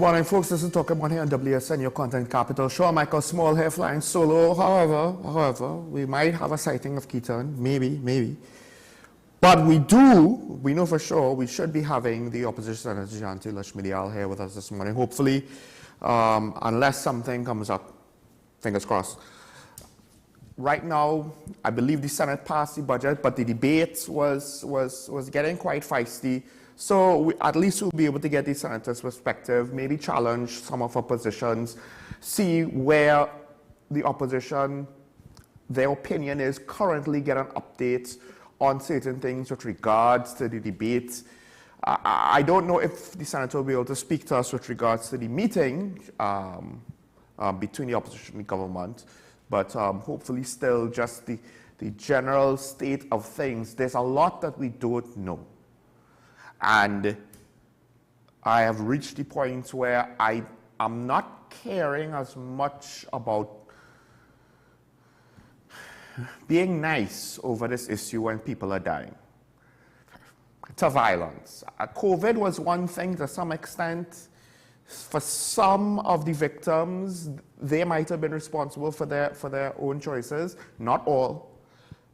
morning, folks. This is Talking About here on WSN, your content capital. Sure, Michael Small here flying solo. However, we might have a sighting of Keaton. Maybe. But we know for sure, we should be having the opposition Senator Janti Lashmidial here with us this morning. Hopefully, unless something comes up, fingers crossed. Right now, I believe the Senate passed the budget, but the debate was getting quite feisty. So at least we'll be able to get the Senator's perspective, maybe challenge some of our positions, see where the opposition, their opinion is, currently get an update on certain things with regards to the debate. I don't know if the Senator will be able to speak to us with regards to the meeting between the opposition and the government, but hopefully still just the general state of things. There's a lot that we don't know. And I have reached the point where I am not caring as much about being nice over this issue when people are dying to violence. COVID was one thing to some extent. For some of the victims, they might have been responsible for their own choices, not all.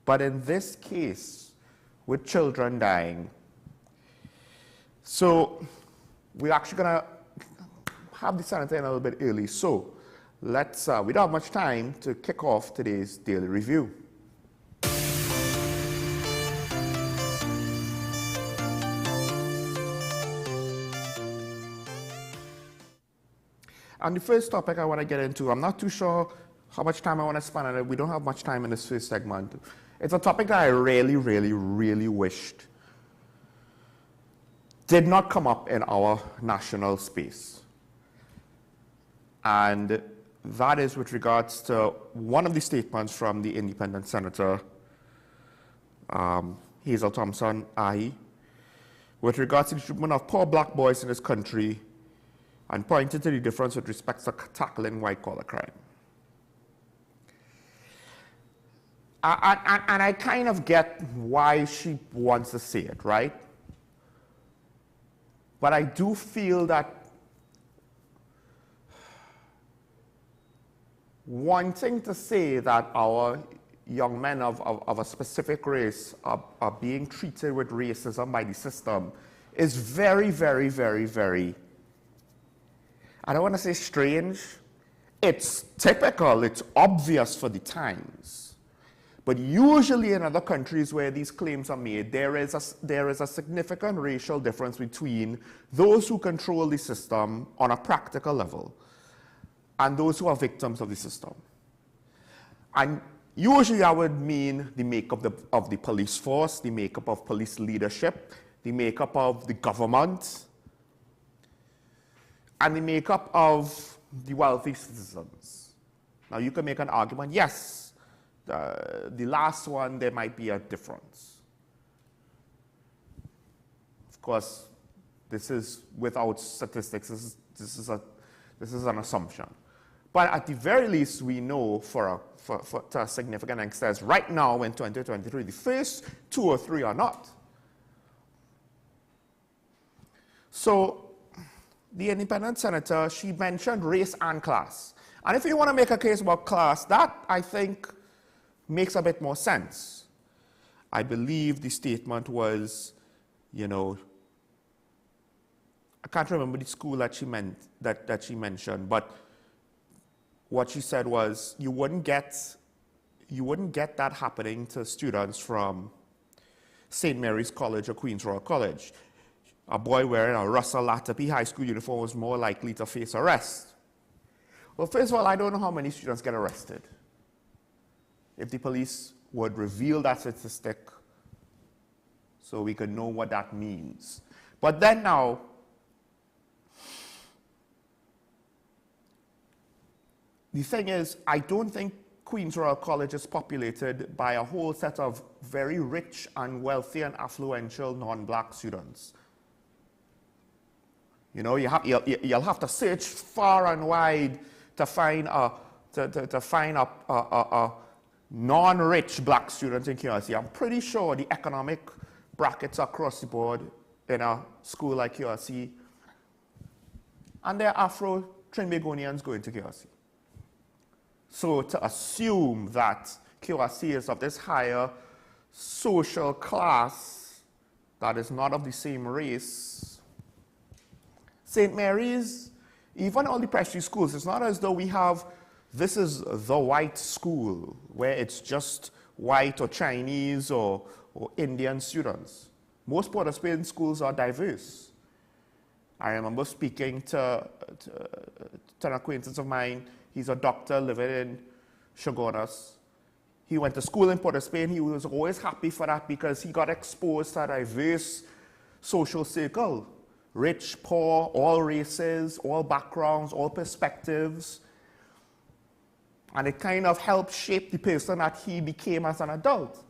But in this case, with children dying, so we're actually going to have the Senator in a little bit early. So let's, we don't have much time to kick off today's daily review. And the first topic I want to get into, I'm not too sure how much time I want to spend on it. We don't have much time in this first segment. It's a topic that I really wished did not come up in our national space. And that is with regards to one of the statements from the independent senator, Hazel Thompson Ahi, with regards to the treatment of poor black boys in this country and pointed to the difference with respect to tackling white-collar crime. And I kind of get why she wants to say it, right? But I do feel that wanting to say that our young men of a specific race are being treated with racism by the system is very, I don't want to say strange. It's typical, it's obvious for the times. But usually in other countries where these claims are made, there is a significant racial difference between those who control the system on a practical level and those who are victims of the system. And usually I would mean the makeup of the police force, the makeup of police leadership, the makeup of the government, and the makeup of the wealthy citizens. Now you can make an argument, yes, the last one, there might be a difference. Of course, this is without statistics. This is an assumption. But at the very least, we know to a significant extent, right now in 2023, the first two or three are not. So the independent senator, she mentioned race and class. And if you want to make a case about class, that, I think, makes a bit more sense. I believe the statement was, I can't remember the school that she mentioned, but what she said was you wouldn't get that happening to students from St. Mary's College or Queen's Royal College. A boy wearing a Russell Latapy high school uniform was more likely to face arrest. Well, first of all, I don't know how many students get arrested. If the police would reveal that statistic so we could know what that means. But then now, the thing is, I don't think Queen's Royal College is populated by a whole set of very rich and wealthy and affluential non-black students. You'll have to search far and wide to find a non-rich black students in QRC. I'm pretty sure the economic brackets across the board in a school like QRC and there are Afro-Trinbagonians going to QRC. So to assume that QRC is of this higher social class that is not of the same race. St. Mary's, even all the prestige schools, it's not as though we have, this is the white school where it's just white or Chinese or Indian students. Most Port of Spain schools are diverse. I remember speaking to an acquaintance of mine. He's a doctor living in Chaguanas. He went to school in Port of Spain. He was always happy for that because he got exposed to a diverse social circle. Rich, poor, all races, all backgrounds, all perspectives. And it kind of helped shape the person that he became as an adult.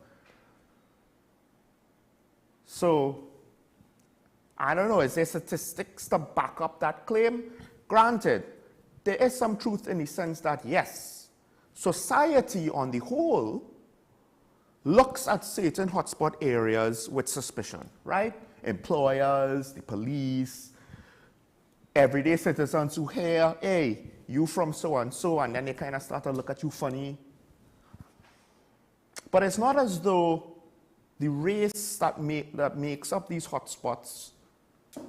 So, I don't know, is there statistics to back up that claim? Granted, there is some truth in the sense that, yes, society on the whole looks at certain hotspot areas with suspicion, right? Employers, the police, everyday citizens who hear, hey, you from so-and-so, and then they kind of start to look at you funny. But it's not as though the race that makes up these hotspots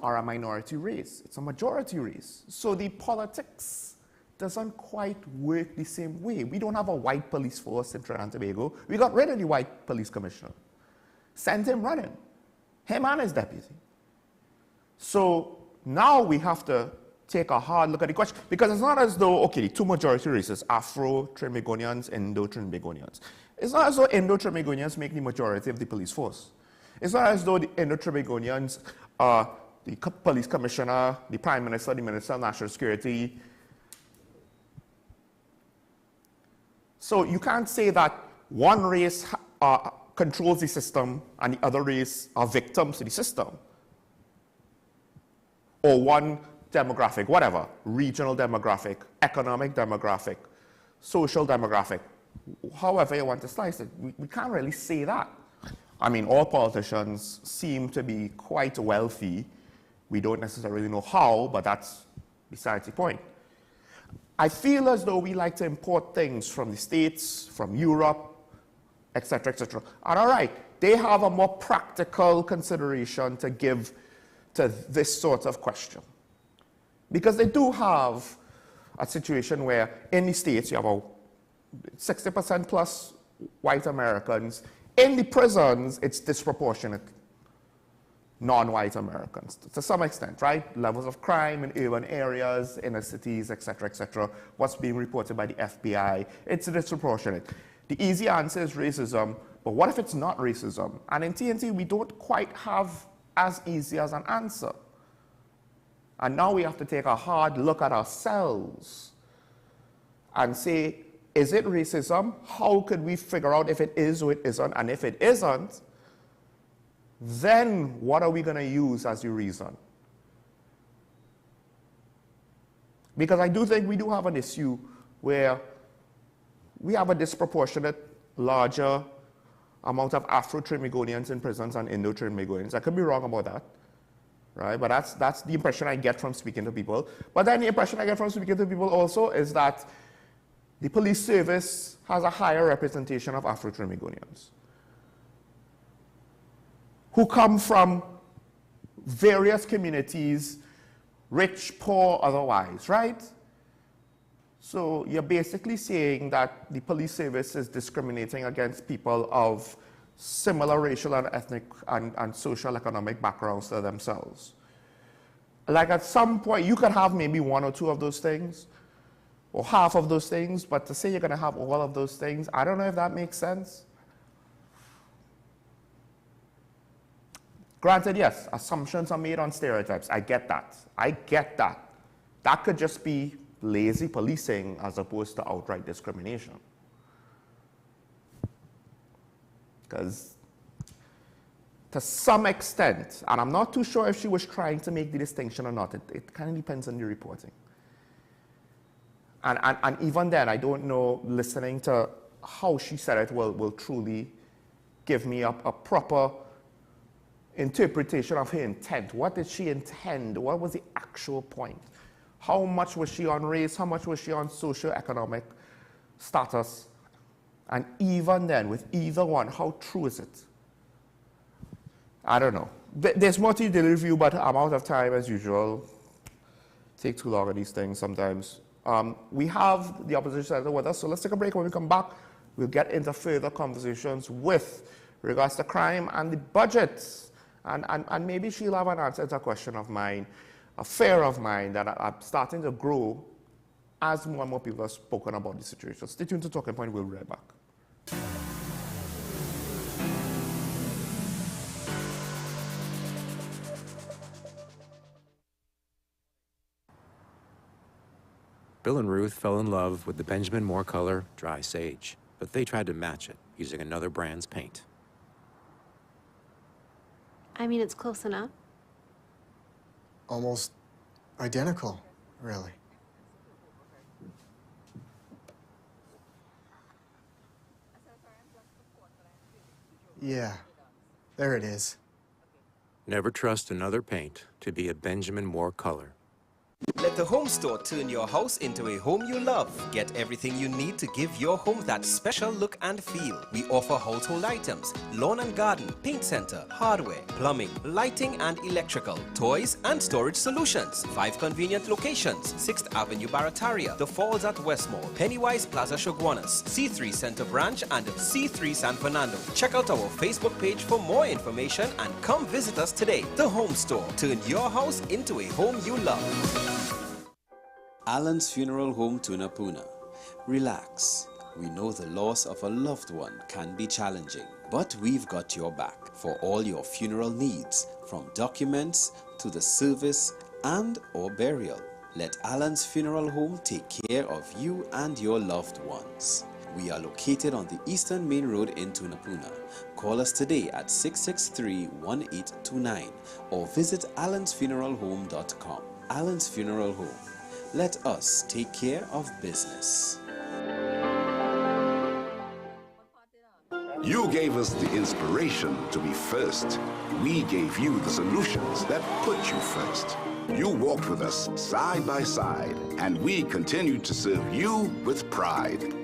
are a minority race. It's a majority race. So the politics doesn't quite work the same way. We don't have a white police force in Trinidad and Tobago. We got rid of the white police commissioner. Sent him running. Him and his deputy. So now we have to take a hard look at the question, because it's not as though, okay, the two majority races, Afro-Trinbagonians, Indo-Trinbagonians. It's not as though Indo-Trinbagonians make the majority of the police force. It's not as though the Indo-Trinbagonians are the police commissioner, the prime minister, the minister of national security. So you can't say that one race controls the system and the other race are victims to the system. Or one demographic, whatever, regional demographic, economic demographic, social demographic, however you want to slice it. We can't really say that. I mean, all politicians seem to be quite wealthy. We don't necessarily know how, but that's besides the point. I feel as though we like to import things from the States, from Europe, etc., etc. And all right, they have a more practical consideration to give to this sort of question. Because they do have a situation where in the States you have a 60% plus white Americans. In the prisons, it's disproportionate non-white Americans to some extent, right? Levels of crime in urban areas, inner cities, etc., etc. What's being reported by the FBI, it's disproportionate. The easy answer is racism, but what if it's not racism? And in TNT, we don't quite have as easy as an answer. And now we have to take a hard look at ourselves and say, is it racism? How could we figure out if it is or it isn't? And if it isn't, then what are we going to use as the reason? Because I do think we do have an issue where we have a disproportionate larger amount of Afro-Trinbagonians in prisons and Indo-Trinbagonians. I could be wrong about that, right? But that's the impression I get from speaking to people. But then the impression I get from speaking to people also is that the police service has a higher representation of Afro-Trinbagonians who come from various communities, rich, poor, otherwise, right? So you're basically saying that the police service is discriminating against people of similar racial and ethnic and social economic backgrounds to themselves. Like at some point, you could have maybe one or two of those things, or half of those things, but to say you're going to have all of those things, I don't know if that makes sense. Granted, yes, assumptions are made on stereotypes. I get that. I get that. That could just be lazy policing as opposed to outright discrimination. Because to some extent, and I'm not too sure if she was trying to make the distinction or not, it kind of depends on the reporting. And even then, I don't know, listening to how she said it will truly give me a proper interpretation of her intent. What did she intend? What was the actual point? How much was she on race? How much was she on socio-economic status? And even then, with either one, how true is it? I don't know. There's more to the review, but I'm out of time as usual. Take too long on these things sometimes. We have the opposition senator with us, so let's take a break. When we come back, we'll get into further conversations with regards to crime and the budgets. And maybe she'll have an answer to a question of mine, a fear of mine that I'm starting to grow as more and more people have spoken about the situation. Stay tuned to Talking Point. We'll be right back. Bill and Ruth fell in love with the Benjamin Moore color Dry Sage, but they tried to match it using another brand's paint. I mean, it's close enough. Almost identical, really. Yeah, there it is. Never trust another paint to be a Benjamin Moore color. Let the home store turn your house into a home you love. Get everything you need to give your home that special look and feel. We offer household items, lawn and garden, paint center, hardware, plumbing, lighting and electrical, toys and storage solutions. 5 convenient locations: 6th Avenue Barataria, The Falls at Westmore, Pennywise Plaza Shoguanas, C3 Center Branch and C3 San Fernando. Check out our Facebook page for more information and come visit us today. The Home Store. Turn your house into a home you love. Alan's Funeral Home, Tunapuna. Relax. We know the loss of a loved one can be challenging, but we've got your back for all your funeral needs, from documents to the service and or burial. Let Alan's Funeral Home take care of you and your loved ones. We are located on the Eastern Main Road in Tunapuna. Call us today at 663-1829 or visit allansfuneralhome.com. Alan's Funeral Home. Let us take care of business. You gave us the inspiration to be first. We gave you the solutions that put you first. You walked with us side by side, and we continued to serve you with pride.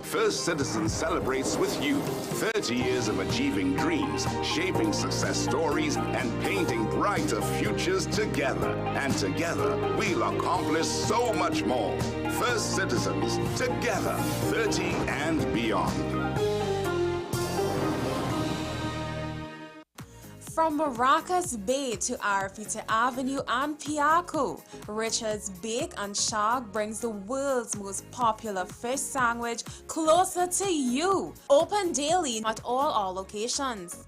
First Citizens celebrates with you 30 years of achieving dreams, shaping success stories, and painting brighter futures together. And together, we'll accomplish so much more. First Citizens, together, 30 and beyond. From Maracas Bay to Arafita Avenue and Piaco, Richard's Bake and Shag brings the world's most popular fish sandwich closer to you. Open daily at all our locations.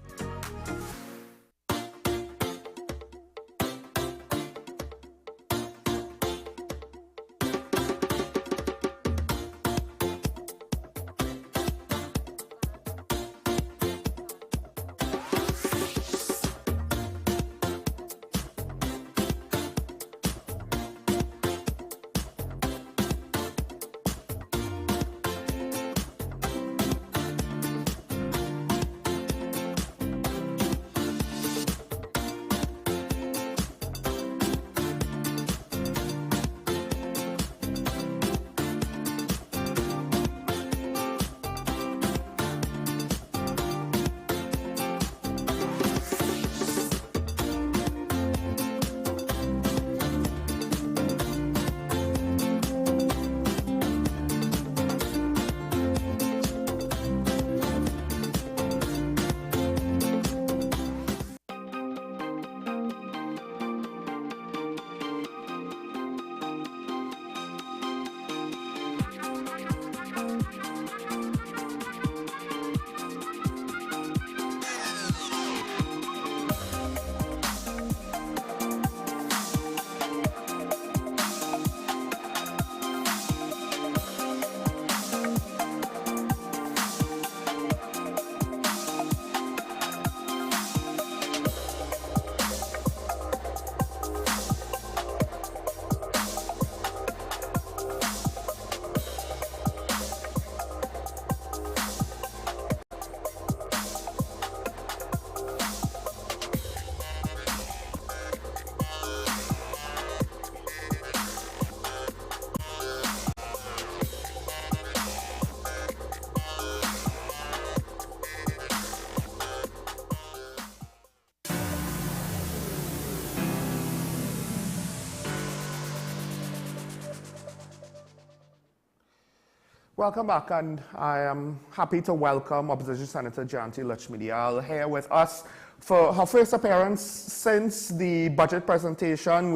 Welcome back, and I am happy to welcome Opposition Senator Janti Lakshmidiyal here with us for her first appearance since the budget presentation.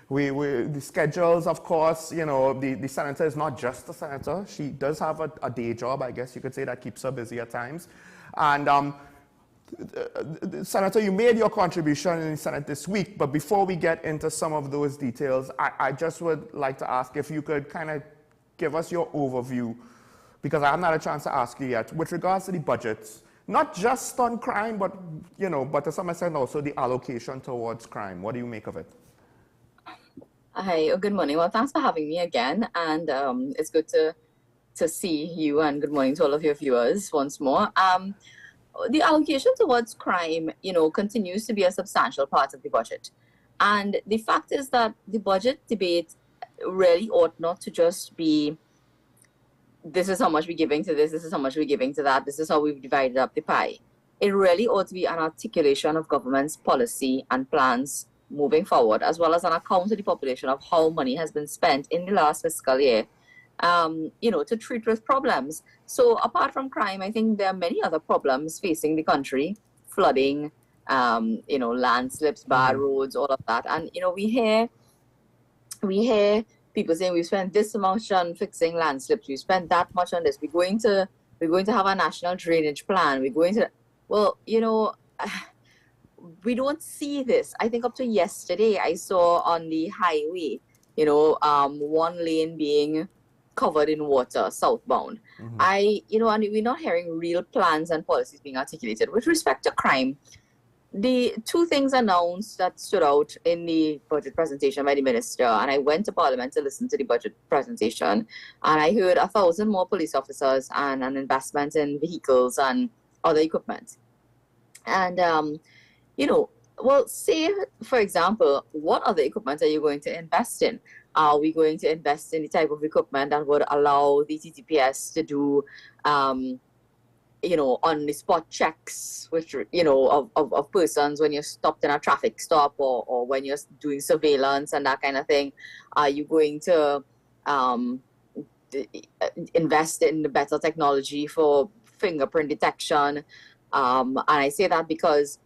The schedules, of course, you know, the senator is not just a senator. She does have a day job, I guess you could say, that keeps her busy at times. And Senator, you made your contribution in the Senate this week, but before we get into some of those details, I just would like to ask if you could kind of give us your overview, because I haven't had a chance to ask you yet, with regards to the budgets, not just on crime, but, you know, but to some extent also the allocation towards crime. What do you make of it? Hi, good morning. Well, thanks for having me again, and it's good to see you, and good morning to all of your viewers once more. The allocation towards crime, you know, continues to be a substantial part of the budget. And the fact is that the budget debate really ought not to just be, this is how much we're giving to this is how much we're giving to that, this is how we've divided up the pie. It really ought to be an articulation of government's policy and plans moving forward, as well as an account to the population of how money has been spent in the last fiscal year, you know, to treat with problems. So apart from crime, I think there are many other problems facing the country: flooding, you know, landslips, bad roads, all of that. And, you know, we hear people saying we've spent this much on fixing landslips, we spent that much on this, we're going to have a national drainage plan, we're going to, well, you know, we don't see this. I think up to yesterday, I saw on the highway, you know, one lane being covered in water southbound. You know, and we're not hearing real plans and policies being articulated. With respect to crime, the two things announced that stood out in the budget presentation by the minister, and I went to Parliament to listen to the budget presentation, and I heard 1,000 more police officers and an investment in vehicles and other equipment. And, you know, well, say, for example, what other equipment are you going to invest in? Are we going to invest in the type of equipment that would allow the TTPS to do, you know, on-the-spot checks, which, you know, of persons when you're stopped in a traffic stop, or when you're doing surveillance and that kind of thing? Are you going to invest in the better technology for fingerprint detection? And I say that because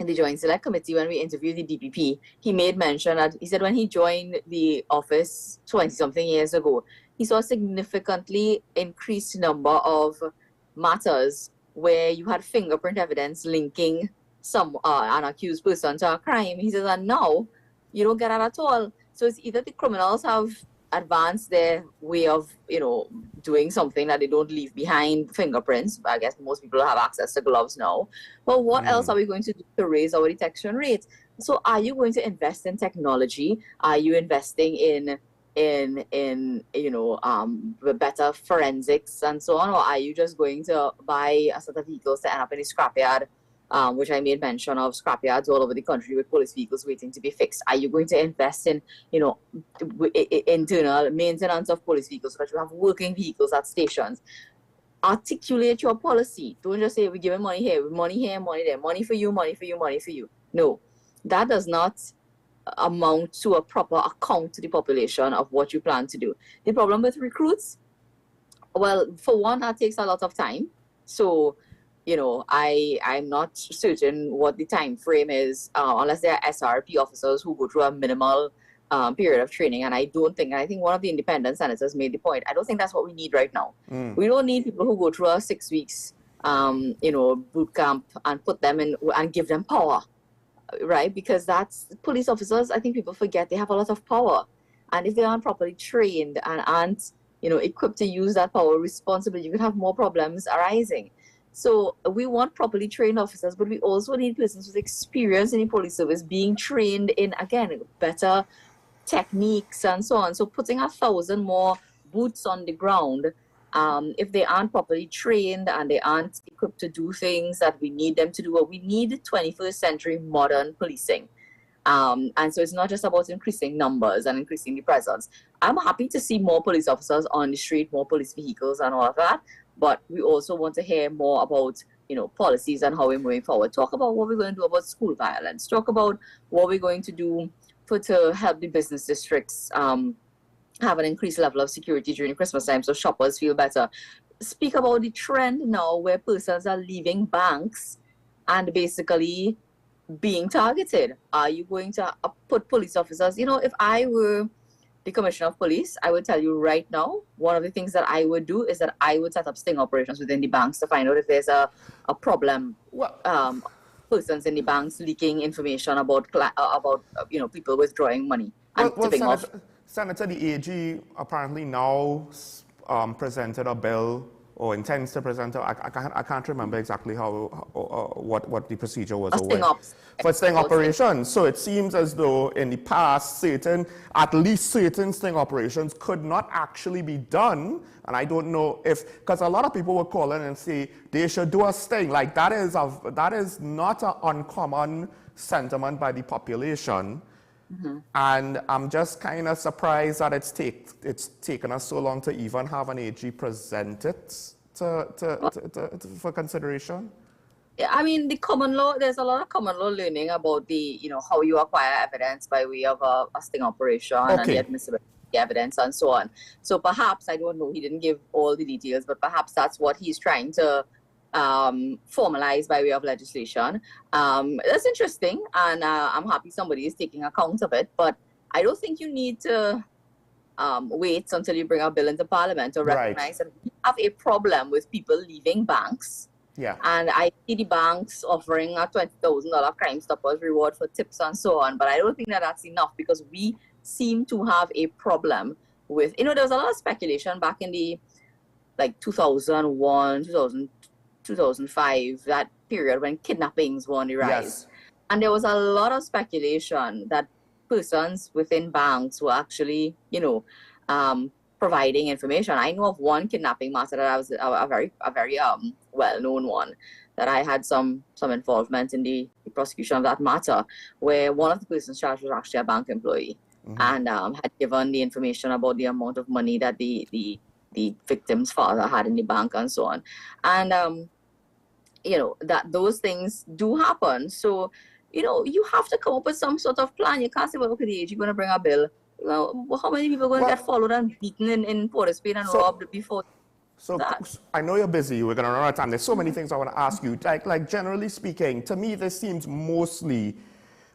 in the Joint Select Committee, when we interviewed the DPP, he made mention that he said when he joined the office 20-something years ago, he saw a significantly increased number of matters where you had fingerprint evidence linking an accused person to a crime. He says, and now you don't get that at all. So it's either the criminals have advanced their way of, you know, doing something that they don't leave behind fingerprints. I guess most people have access to gloves now. But what else are we going to do to raise our detection rate? So are you going to invest in technology? Are you investing in you know, better forensics and so on? Or are you just going to buy a set of vehicles to end up in a scrapyard, which I made mention of, scrapyards all over the country with police vehicles waiting to be fixed? Are you going to invest in, you know, internal maintenance of police vehicles so that you have working vehicles at stations? Articulate your policy. Don't just say we're giving money here, money there, money for you, money for you, money for you. No, that does not amount to a proper account to the population of what you plan to do. The problem with recruits, well, for one, that takes a lot of time. So, you know, I'm not certain what the time frame is, unless there are SRP officers who go through a minimal period of training. And I think one of the independent senators made the point, I don't think that's what we need right now. We don't need people who go through a 6 weeks, you know, boot camp and put them in and give them power, right? Because that's police officers. I think people forget they have a lot of power. And if they aren't properly trained and aren't, you know, equipped to use that power responsibly, you could have more problems arising. So we want properly trained officers, but we also need persons with experience in the police service being trained in, again, better techniques and so on. So putting 1,000 more boots on the ground, if they aren't properly trained and they aren't equipped to do things that we need them to do, well, we need 21st century modern policing. And so it's not just about increasing numbers and increasing the presence. I'm happy to see more police officers on the street, more police vehicles and all of that. But we also want to hear more about, you know, policies and how we're moving forward. Talk about what we're going to do about school violence. Talk about what we're going to do to help the business districts have an increased level of security during Christmas time, so shoppers feel better. Speak about the trend now where persons are leaving banks and basically being targeted. Are you going to put police officers? You know, if I were the commissioner of police, I would tell you right now, one of the things that I would do is that I would set up sting operations within the banks to find out if there's a problem. Persons in the banks leaking information about people withdrawing money and tipping off. Senator, the AG apparently now presented a bill or intends to present. I can't remember exactly what the procedure was for sting operations. So it seems as though in the past, at least certain sting operations could not actually be done. And I don't know because a lot of people were calling and say they should do a sting. Like that is not an uncommon sentiment by the population. Mm-hmm. And I'm just kind of surprised that it's taken us so long to even have an AG present it for consideration. Yeah, I mean, the common law, there's a lot of common law learning about how you acquire evidence by way of a sting operation and the admissibility evidence and so on. So perhaps, I don't know, he didn't give all the details, but perhaps that's what he's trying to formalized by way of legislation. That's interesting, and I'm happy somebody is taking account of it, but I don't think you need to wait until you bring a bill into Parliament to recognize that we have a problem with people leaving banks. Yeah. And I see the banks offering a $20,000 Crime Stoppers reward for tips and so on, but I don't think that that's enough because we seem to have a problem with, there was a lot of speculation back in the 2001, 2005, that period when kidnappings were on the rise. Yes. And there was a lot of speculation that persons within banks were actually, providing information. I know of one kidnapping matter that I was a very well-known one, that I had some involvement in the prosecution of that matter, where one of the persons charged was actually a bank employee, mm-hmm. and had given the information about the amount of money that the victim's father had in the bank and so on. And that those things do happen. So, you have to come up with some sort of plan. You can't say, well, okay, the AG going to bring a bill. How many people are going to get followed and beaten in Port of Spain and robbed before that? I know you're busy. We're going to run out of time. There's so many things I want to ask you. Like generally speaking, to me, this seems mostly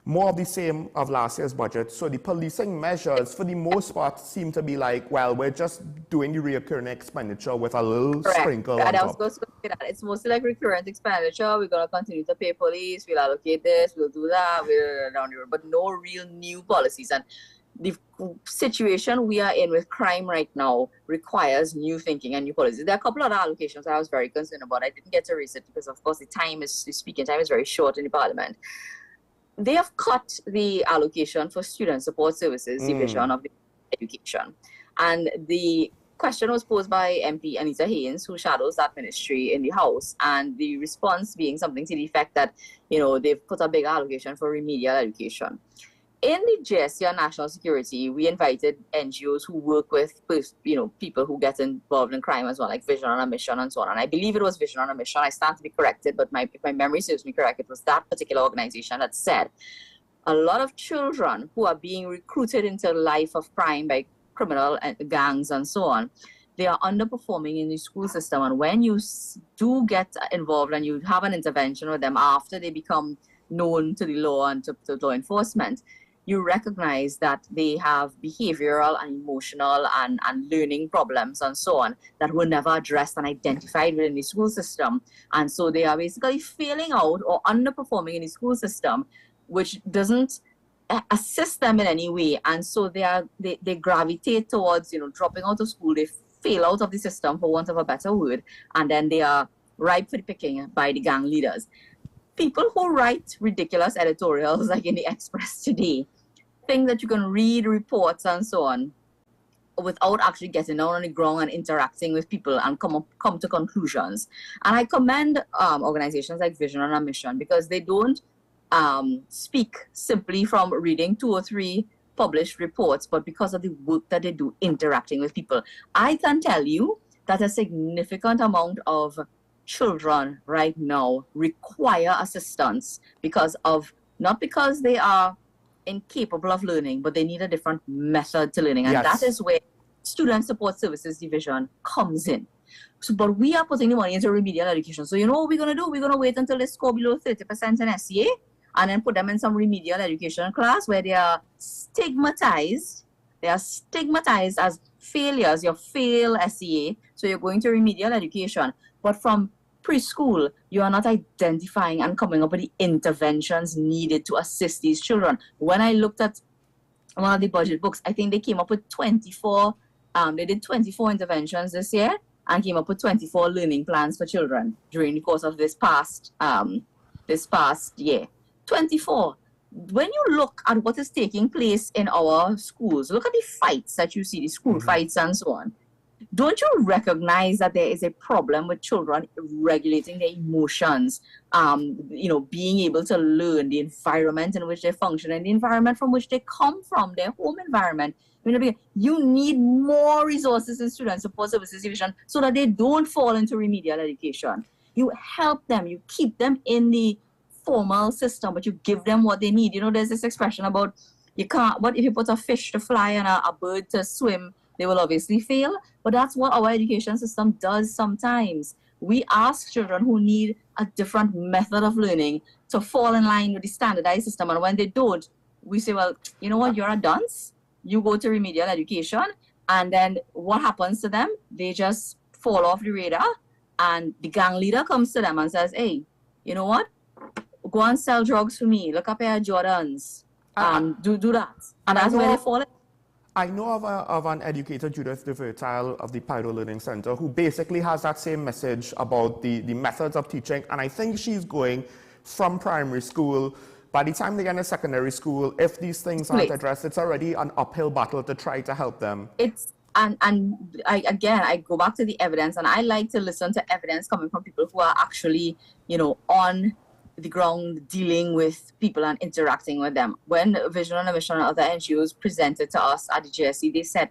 more of the same of last year's budget. So the policing measures, for the most part, seem to be we're just doing the recurring expenditure with a little sprinkle on top. I was going to say that. It's mostly like recurrent expenditure. We're going to continue to pay police. We'll allocate this. We'll do that. We're down the road. But no real new policies. And the situation we are in with crime right now requires new thinking and new policies. There are a couple of other allocations I was very concerned about. I didn't get to raise it because, of course, the speaking time is very short in the Parliament. They have cut the allocation for student support services division of the education. And the question was posed by MP Anita Haynes, who shadows that ministry in the House, and the response being something to the effect that, they've put a big allocation for remedial education. In the GSC on national security, we invited NGOs who work with, people who get involved in crime as well, like Vision on a Mission and so on. And I believe it was Vision on a Mission. I stand to be corrected, but if my memory serves me correct, it was that particular organization that said a lot of children who are being recruited into the life of crime by criminal gangs and so on, they are underperforming in the school system. And when you do get involved and you have an intervention with them after they become known to the law and to law enforcement, you recognize that they have behavioral and emotional and learning problems and so on that were never addressed and identified within the school system. And so they are basically failing out or underperforming in the school system, which doesn't assist them in any way. And so they gravitate towards, dropping out of school. They fail out of the system, for want of a better word, and then they are ripe for the picking by the gang leaders. People who write ridiculous editorials like in the Express today think that you can read reports and so on without actually getting down on the ground and interacting with people and come to conclusions. And I commend organizations like Vision on a Mission because they don't speak simply from reading 2 or 3 published reports, but because of the work that they do interacting with people. I can tell you that a significant amount of children right now require assistance not because they are incapable of learning, but they need a different method to learning. And that is where Student Support Services Division comes in. So, but we are putting the money into remedial education. So you know what we're going to do? We're going to wait until they score below 30% in SEA and then put them in some remedial education class where they are stigmatized. They are stigmatized as failures. You fail SEA, so you're going to remedial education. But from preschool, you are not identifying and coming up with the interventions needed to assist these children. When I looked at one of the budget books, I think they came up with 24, they did 24 interventions this year and came up with 24 learning plans for children during the course of this past year. 24. When you look at what is taking place in our schools, look at the fights that you see, the school fights and so on. Don't you recognize that there is a problem with children regulating their emotions, being able to learn the environment in which they function and the environment from which they come from, their home environment? You need more resources in Student Support Services Division so that they don't fall into remedial education. You help them, you keep them in the formal system, but you give them what they need. There's this expression about what if you put a fish to fly and a bird to swim, they will obviously fail. But that's what our education system does sometimes. We ask children who need a different method of learning to fall in line with the standardized system. And when they don't, we say, well, you know what, you're a dunce. You go to remedial education. And then what happens to them? They just fall off the radar. And the gang leader comes to them and says, hey, you know what? Go and sell drugs for me. Look up at Jordans. Do that. And that's where they fall in. I know of an educator, Judith DeVertile of the Paido Learning Center, who basically has that same message about the methods of teaching. And I think she's going from primary school. By the time they get into secondary school, if these things aren't addressed, it's already an uphill battle to try to help them. I go back to the evidence, and I like to listen to evidence coming from people who are actually, on the ground dealing with people and interacting with them. When Vision on a Mission and other NGOs presented to us at the GSC, they said,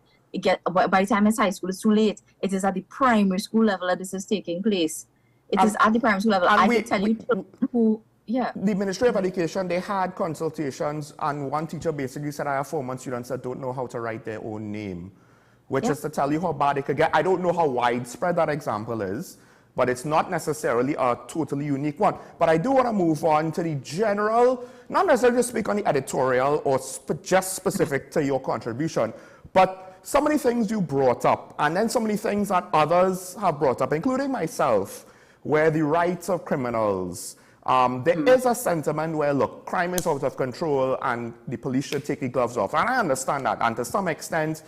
by the time it's high school, it's too late. It is at the primary school level that this is taking place. It is at the primary school level. I can tell you who, The Ministry of Education, they had consultations, and one teacher basically said, I have 4 month students that don't know how to write their own name, which is to tell you how bad it could get. I don't know how widespread that example is, but it's not necessarily a totally unique one. But I do want to move on to the general, not necessarily speak on the editorial or just specific to your contribution, but some of the things you brought up, and then some of the things that others have brought up, including myself, where the rights of criminals, there is a sentiment where, look, crime is out of control and the police should take the gloves off. And I understand that, and to some extent,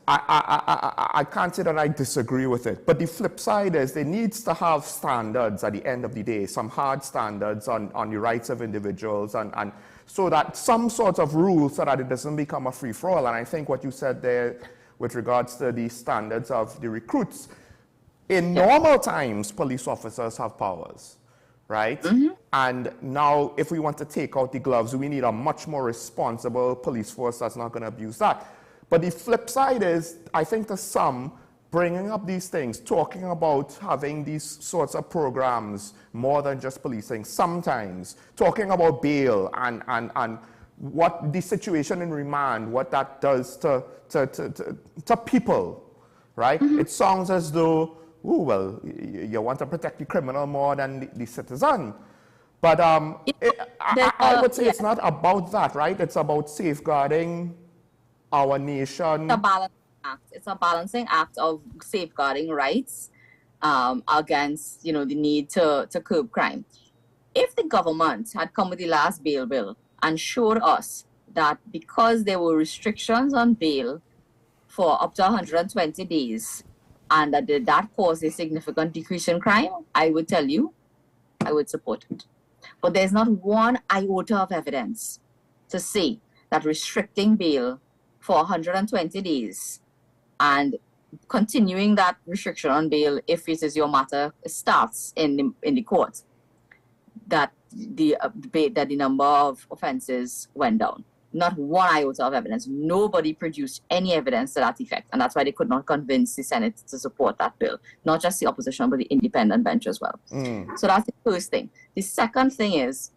I can't say that I disagree with it. But the flip side is there needs to have standards at the end of the day, some hard standards on the rights of individuals, and so that some sort of rules so that it doesn't become a free-for-all. And I think what you said there with regards to the standards of the recruits, in normal times, police officers have powers, right? And now, if we want to take out the gloves, we need a much more responsible police force that's not going to abuse that. But the flip side is, I think to some, bringing up these things, talking about having these sorts of programs more than just policing, sometimes talking about bail and what the situation in remand, what that does to people, right? It sounds as though, oh, well, you want to protect the criminal more than the citizen. But I would say it's not about that, right? It's about safeguarding our nation. It's a balancing act of safeguarding rights against, the need to curb crime. If the government had come with the last bail bill and showed us that because there were restrictions on bail for up to 120 days, and that caused a significant decrease in crime, I would tell you, I would support it. But there's not one iota of evidence to say that restricting bail for 120 days and continuing that restriction on bail, if it is your matter, starts in the court, that the number of offenses went down. Not one iota of evidence. Nobody produced any evidence to that effect. And that's why they could not convince the Senate to support that bill. Not just the opposition, but the independent bench as well. So that's the first thing. The second thing is,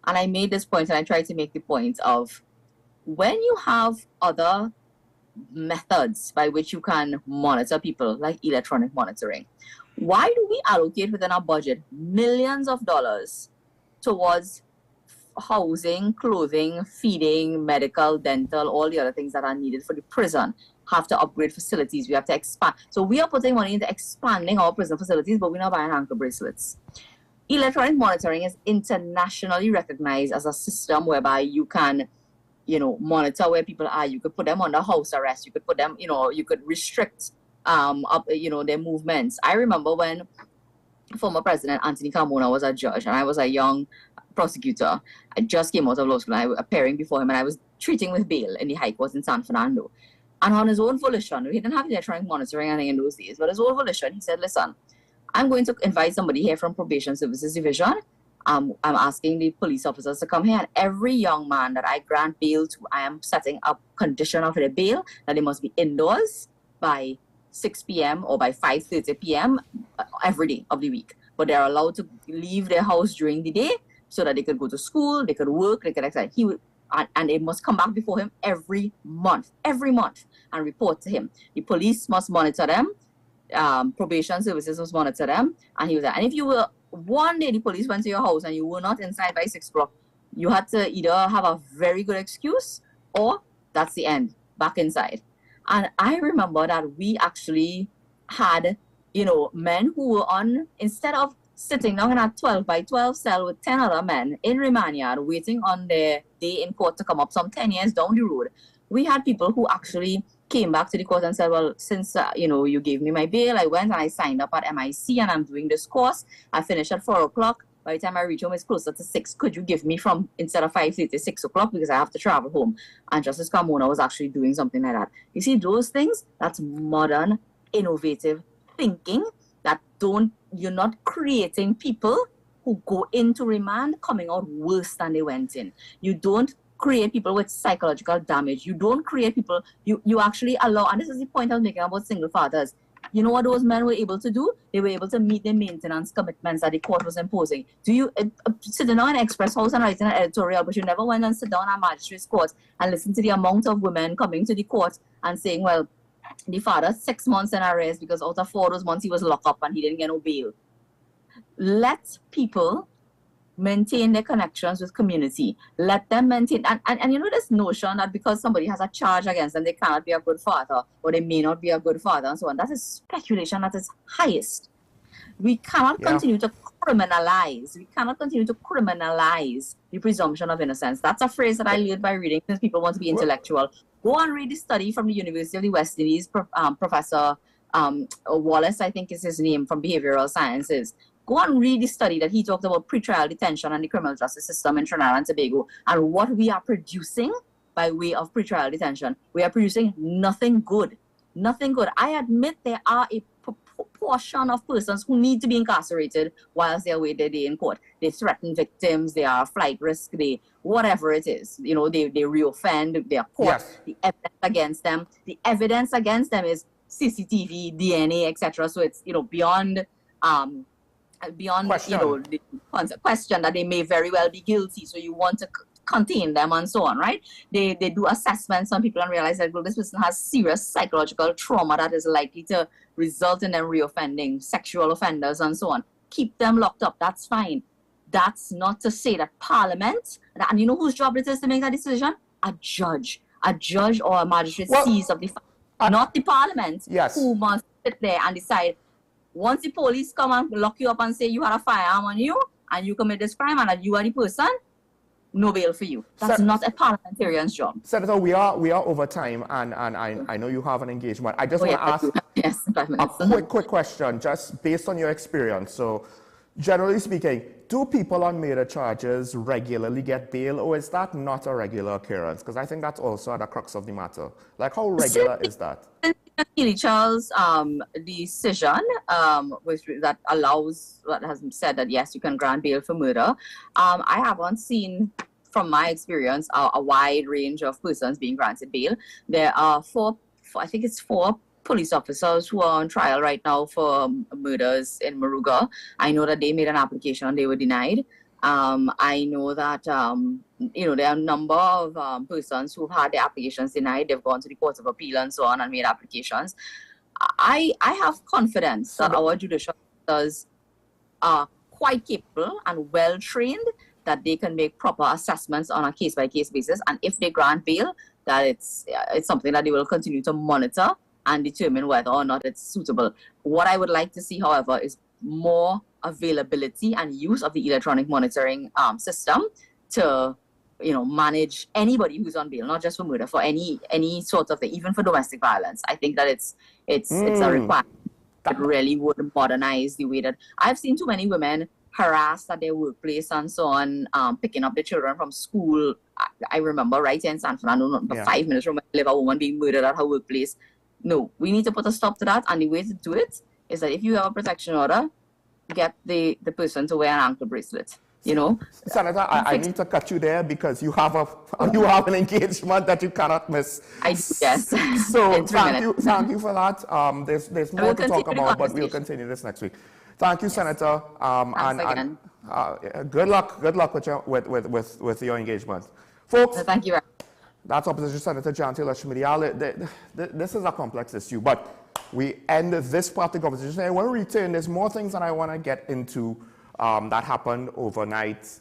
and I made this point and I tried to make the point of, when you have other methods by which you can monitor people, like electronic monitoring, why do we allocate within our budget millions of dollars towards housing, clothing, feeding, medical, dental, all the other things that are needed for the prison? Have to upgrade facilities, we have to expand. So we are putting money into expanding our prison facilities, but we're not buying ankle bracelets. Electronic monitoring is internationally recognized as a system whereby you can, monitor where people are. You could put them under house arrest. You could put them, you could restrict, their movements. I remember when former President Anthony Carmona was a judge, and I was a young prosecutor. I just came out of law school. I was appearing before him, and I was treating with bail in the High Court in San Fernando. And on his own volition, he didn't have electronic monitoring in those days, but his own volition, he said, listen, I'm going to invite somebody here from Probation Services Division. I'm asking the police officers to come here, and every young man that I grant bail to, I am setting up condition of their bail that they must be indoors by 6 p.m. or by 5:30 p.m. every day of the week. But they're allowed to leave their house during the day so that they could go to school, they could work, they could exercise. And they must come back before him every month, and report to him. The police must monitor them. Probation Services must monitor them. And he was like, and if you were, one day the police went to your house and you were not inside by 6 o'clock, you had to either have a very good excuse or that's the end, back inside. And I remember that we actually had, men who were on, instead of sitting down in a 12 by 12 cell with 10 other men in remand yard waiting on their day in court to come up some 10 years down the road, we had people who actually came back to the court and said, well, since, you gave me my bail, I went and I signed up at MIC and I'm doing this course. I finished at 4 o'clock. By the time I reach home, it's closer to 6. Could you give me from, instead of 5:30, 6 o'clock, because I have to travel home? And Justice Carmona was actually doing something like that. You see, those things, that's modern, innovative thinking that you're not creating people who go into remand coming out worse than they went in. You don't create people with psychological damage. You don't create people, you actually allow, and this is the point I was making about single fathers. You know what those men were able to do? They were able to meet the maintenance commitments that the court was imposing. Do you sit down in Express House and write an editorial, but you never went and sit down at magistrate's court and listen to the amount of women coming to the court and saying, well, the father 6 months in arrest because out of 4 of those months he was locked up and he didn't get no bail. Let people maintain their connections with community. Let them maintain, and this notion that because somebody has a charge against them, they cannot be a good father, or they may not be a good father, and so on. That is speculation at its highest. We cannot continue to criminalize. We cannot continue to criminalize the presumption of innocence. That's a phrase that I learned by reading since people want to be intellectual. Go and read the study from the University of the West Indies, Professor Wallace, I think is his name, from behavioral sciences. Go and read the study that he talked about pretrial detention and the criminal justice system in Trinidad and Tobago and what we are producing by way of pretrial detention. We are producing nothing good. Nothing good. I admit there are a proportion of persons who need to be incarcerated whilst they await their day in court. They threaten victims, they are flight risk, they whatever it is. They reoffend, they are caught. Yes. The evidence against them is CCTV, DNA, etc. So it's beyond question. The question that they may very well be guilty, so you want to contain them and so on, right? They do assessments on people and realize that, well, this person has serious psychological trauma that is likely to result in them reoffending, sexual offenders and so on. Keep them locked up, that's fine. That's not to say that Parliament, and you know whose job it is to make that decision? A judge or a magistrate sees of the fact, not the Parliament, who must sit there and decide. Once the police come and lock you up and say you had a firearm on you and you commit this crime and that you are the person, no bail for you. That's not a parliamentarian's job. Senator, we are over time, and I know you have an engagement. I just want to ask a quick question, just based on your experience. So, generally speaking, do people on murder charges regularly get bail, or is that not a regular occurrence? Because I think that's also at the crux of the matter. Like, how regular is that? Charles' decision, that has said that yes, you can grant bail for murder. I haven't seen, from my experience, a wide range of persons being granted bail. There are four police officers who are on trial right now for murders in Moruga. I know that they made an application and they were denied. I know that, there are a number of persons who've had their applications denied. They've gone to the Court of Appeal and so on and made applications. I have confidence that our judicial officers are quite capable and well trained, that they can make proper assessments on a case-by-case basis. And if they grant bail, that it's something that they will continue to monitor and determine whether or not it's suitable. What I would like to see, however, is more availability and use of the electronic monitoring system to, manage anybody who's on bail, not just for murder, for any sort of thing, even for domestic violence. I think that it's a requirement that really would modernize the way that I've seen too many women harassed at their workplace and so on, picking up the children from school. I remember right here in San Fernando, not 5 minutes from where I live, a woman being murdered at her workplace. No, we need to put a stop to that, and the way to do it is that if you have a protection order, get the person to wear an ankle bracelet. Senator, I need to cut you there because you have an engagement that you cannot miss. Yes. So thank you for that. There's more to talk about, but we'll continue this next week. Thank you, Senator. Thanks again. Good luck with your engagement, folks. Thank you. That's Opposition Senator John Taylor Schmidl. This is a complex issue, but we end this part of the conversation. I want to return. There's more things that I want to get into that happened overnight.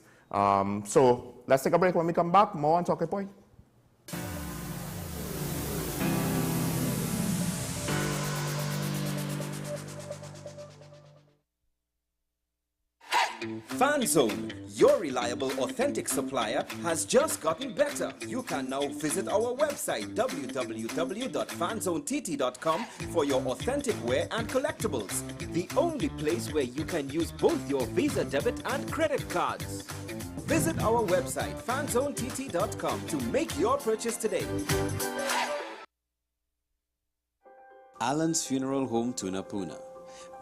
So let's take a break. When we come back, more on Talking Point. FanZone, your reliable, authentic supplier, has just gotten better. You can now visit our website www.fanzonett.com for your authentic wear and collectibles. The only place where you can use both your Visa debit and credit cards. Visit our website fanzonett.com to make your purchase today. Alan's Funeral Home, Tunapuna.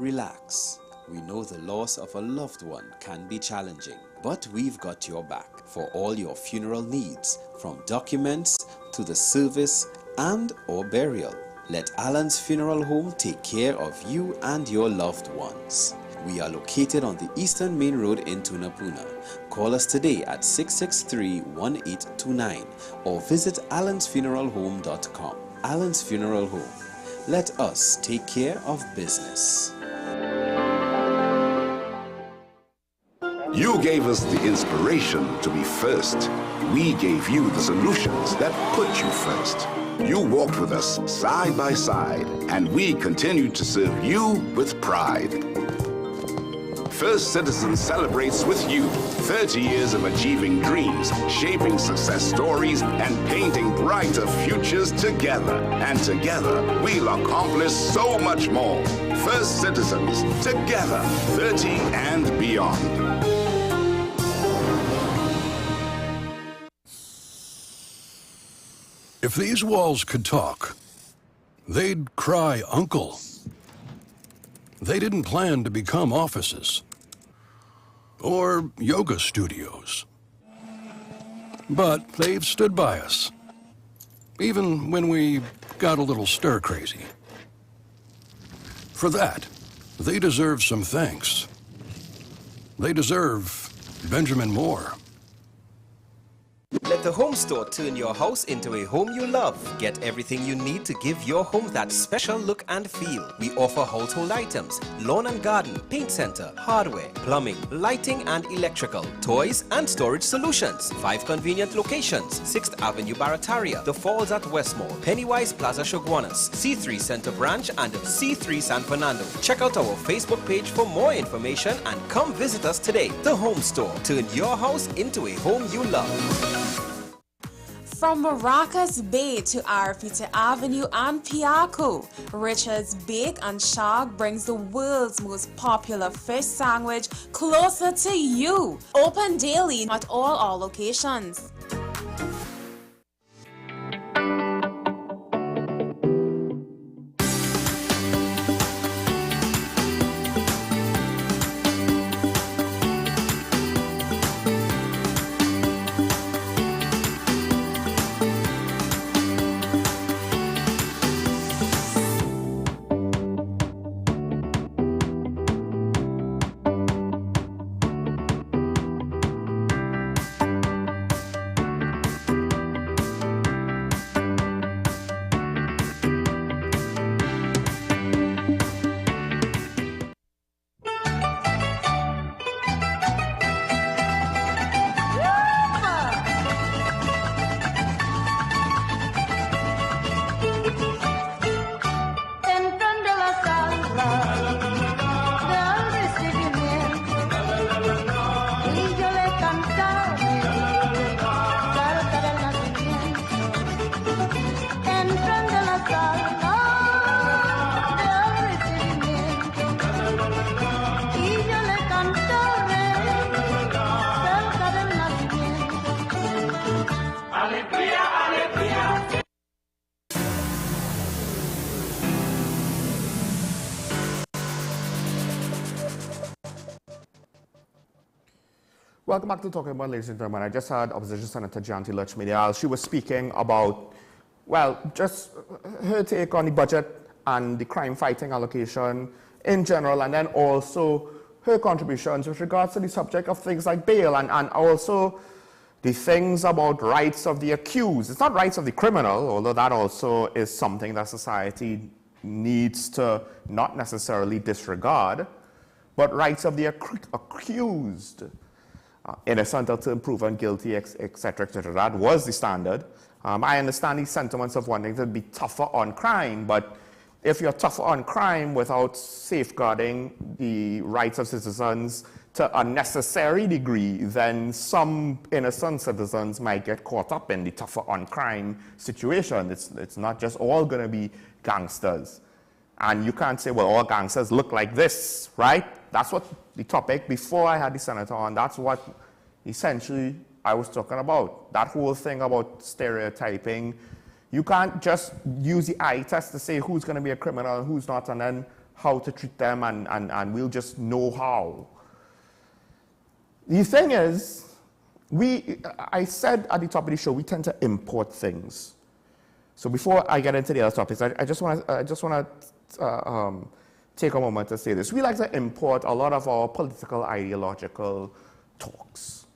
Relax. We know the loss of a loved one can be challenging, but we've got your back for all your funeral needs, from documents to the service and or burial. Let Alan's Funeral Home take care of you and your loved ones. We are located on the Eastern Main Road in Tunapuna. Call us today at 663-1829 or visit allansfuneralhome.com. Alan's Funeral Home. Let us take care of business. You gave us the inspiration to be first. We gave you the solutions that put you first. You walked with us side by side, and we continued to serve you with pride. First Citizens celebrates with you 30 years of achieving dreams, shaping success stories, and painting brighter futures together. And together, we'll accomplish so much more. First Citizens, together, 30 and beyond. If these walls could talk, they'd cry uncle. They didn't plan to become offices or yoga studios. But they've stood by us, even when we got a little stir-crazy. For that, they deserve some thanks. They deserve Benjamin Moore. Let the home store turn your house into a home you love. Get everything you need to give your home that special look and feel. We offer household items, lawn and garden, paint center, hardware, plumbing, lighting and electrical, toys and storage solutions. 5 convenient locations: 6th Avenue Barataria, The Falls at Westmore, Pennywise Plaza Shoguanas, C3 Center Branch and C3 San Fernando. Check out our Facebook page for more information and come visit us today. The Home Store. Turn your house into a home you love. From Maracas Bay to Arafita Avenue and Piaco, Richard's Bake and Shark brings the world's most popular fish sandwich closer to you. Open daily at all our locations. Welcome back to Talking About, ladies and gentlemen. I just heard Opposition Senator Janty Lutch-Medial. She was speaking about, well, just her take on the budget and the crime fighting allocation in general, and then also her contributions with regards to the subject of things like bail and also the things about rights of the accused. It's not rights of the criminal, although that also is something that society needs to not necessarily disregard, but rights of the accused. Innocent until proven guilty, etc., etc. That was the standard. I understand the sentiments of wanting to be tougher on crime, but if you're tougher on crime without safeguarding the rights of citizens to a necessary degree, then some innocent citizens might get caught up in the tougher on crime situation. It's not just all going to be gangsters. And you can't say, well, all gangsters look like this, right? That's what the topic before I had the senator on, that's what essentially I was talking about. That whole thing about stereotyping. You can't just use the eye test to say who's going to be a criminal and who's not, and then how to treat them, and we'll just know how. The thing is, I said at the top of the show, we tend to import things. So before I get into the other topics, I just want to take a moment to say this. We like to import a lot of our political, ideological talks,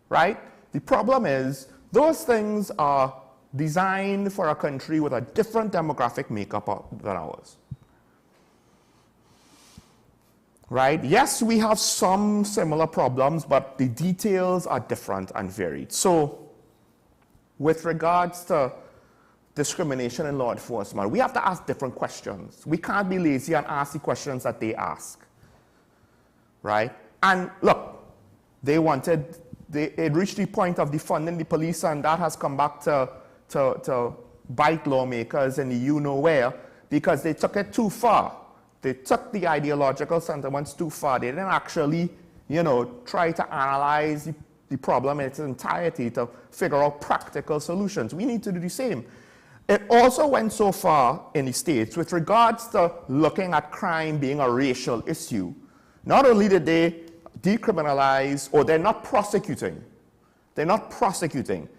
right? The problem is those things are designed for a country with a different demographic makeup than ours, right? Yes, we have some similar problems, but the details are different and varied. So with regards to discrimination in law enforcement, we have to ask different questions. We can't be lazy and ask the questions that they ask, right? And look, it reached the point of defunding the police, and that has come back to bite lawmakers in the you-know-where, because they took it too far. They took the ideological sentiments too far. They didn't actually, try to analyze the problem in its entirety to figure out practical solutions. We need to do the same. It also went so far in the States with regards to looking at crime being a racial issue. Not only did they decriminalize, or they're not prosecuting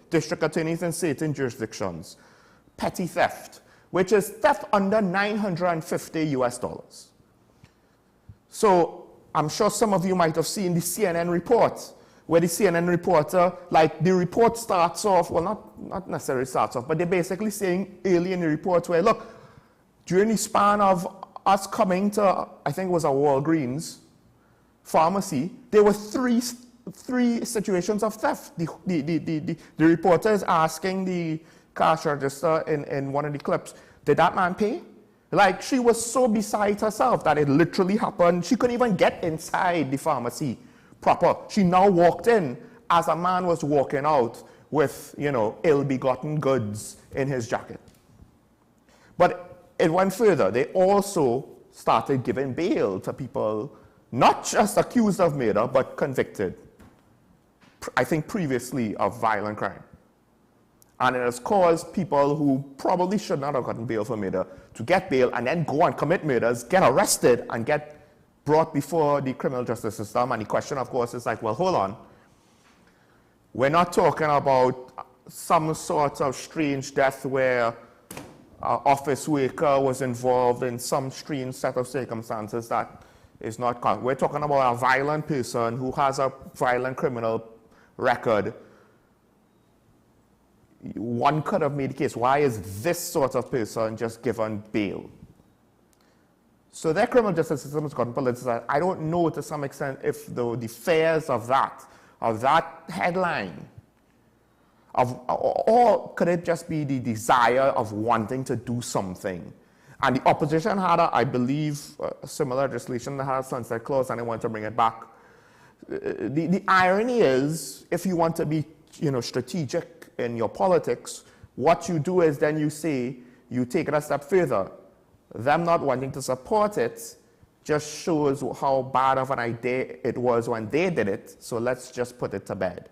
district attorneys in certain jurisdictions, petty theft, which is theft under $950 US. So I'm sure some of you might have seen the CNN report, where the CNN reporter, the report starts off, well, not necessarily starts off, but they're basically saying early in the report where, look, during the span of us coming to, I think it was a Walgreens pharmacy, there were three situations of theft. The reporter is asking the cash register in one of the clips, did that man pay? She was so beside herself that it literally happened. She couldn't even get inside the pharmacy proper. She now walked in as a man was walking out with, ill-begotten goods in his jacket. But it went further. They also started giving bail to people not just accused of murder, but convicted, I think previously, of violent crime. And it has caused people who probably should not have gotten bail for murder to get bail and then go and commit murders, get arrested, and get brought before the criminal justice system. And the question, of course, is well, hold on. We're not talking about some sort of strange death where an office worker was involved in some strange set of circumstances that is not. We're talking about a violent person who has a violent criminal record. One could have made the case, why is this sort of person just given bail? So their criminal justice system has gotten politicized. I don't know to some extent if the fears of that headline, or could it just be the desire of wanting to do something? And the opposition had, I believe, a similar legislation that had a sunset clause, and they want to bring it back. The irony is, if you want to be, strategic in your politics, what you do is then you say, you take it a step further. Them not wanting to support it just shows how bad of an idea it was when they did it, so let's just put it to bed.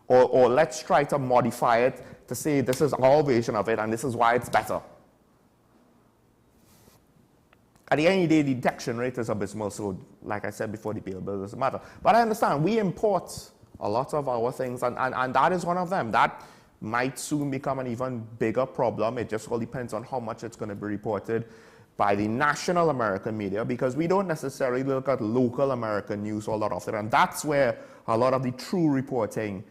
Or let's try to modify it to say this is our version of it and this is why it's better. at the end of the day, the detection rate is abysmal, so like I said before, the bail bill doesn't matter. But I understand, we import a lot of our things, and that is one of them. That might soon become an even bigger problem. It just all depends on how much it's going to be reported by the national American media, because we don't necessarily look at local American news all that often, and that's where a lot of the true reporting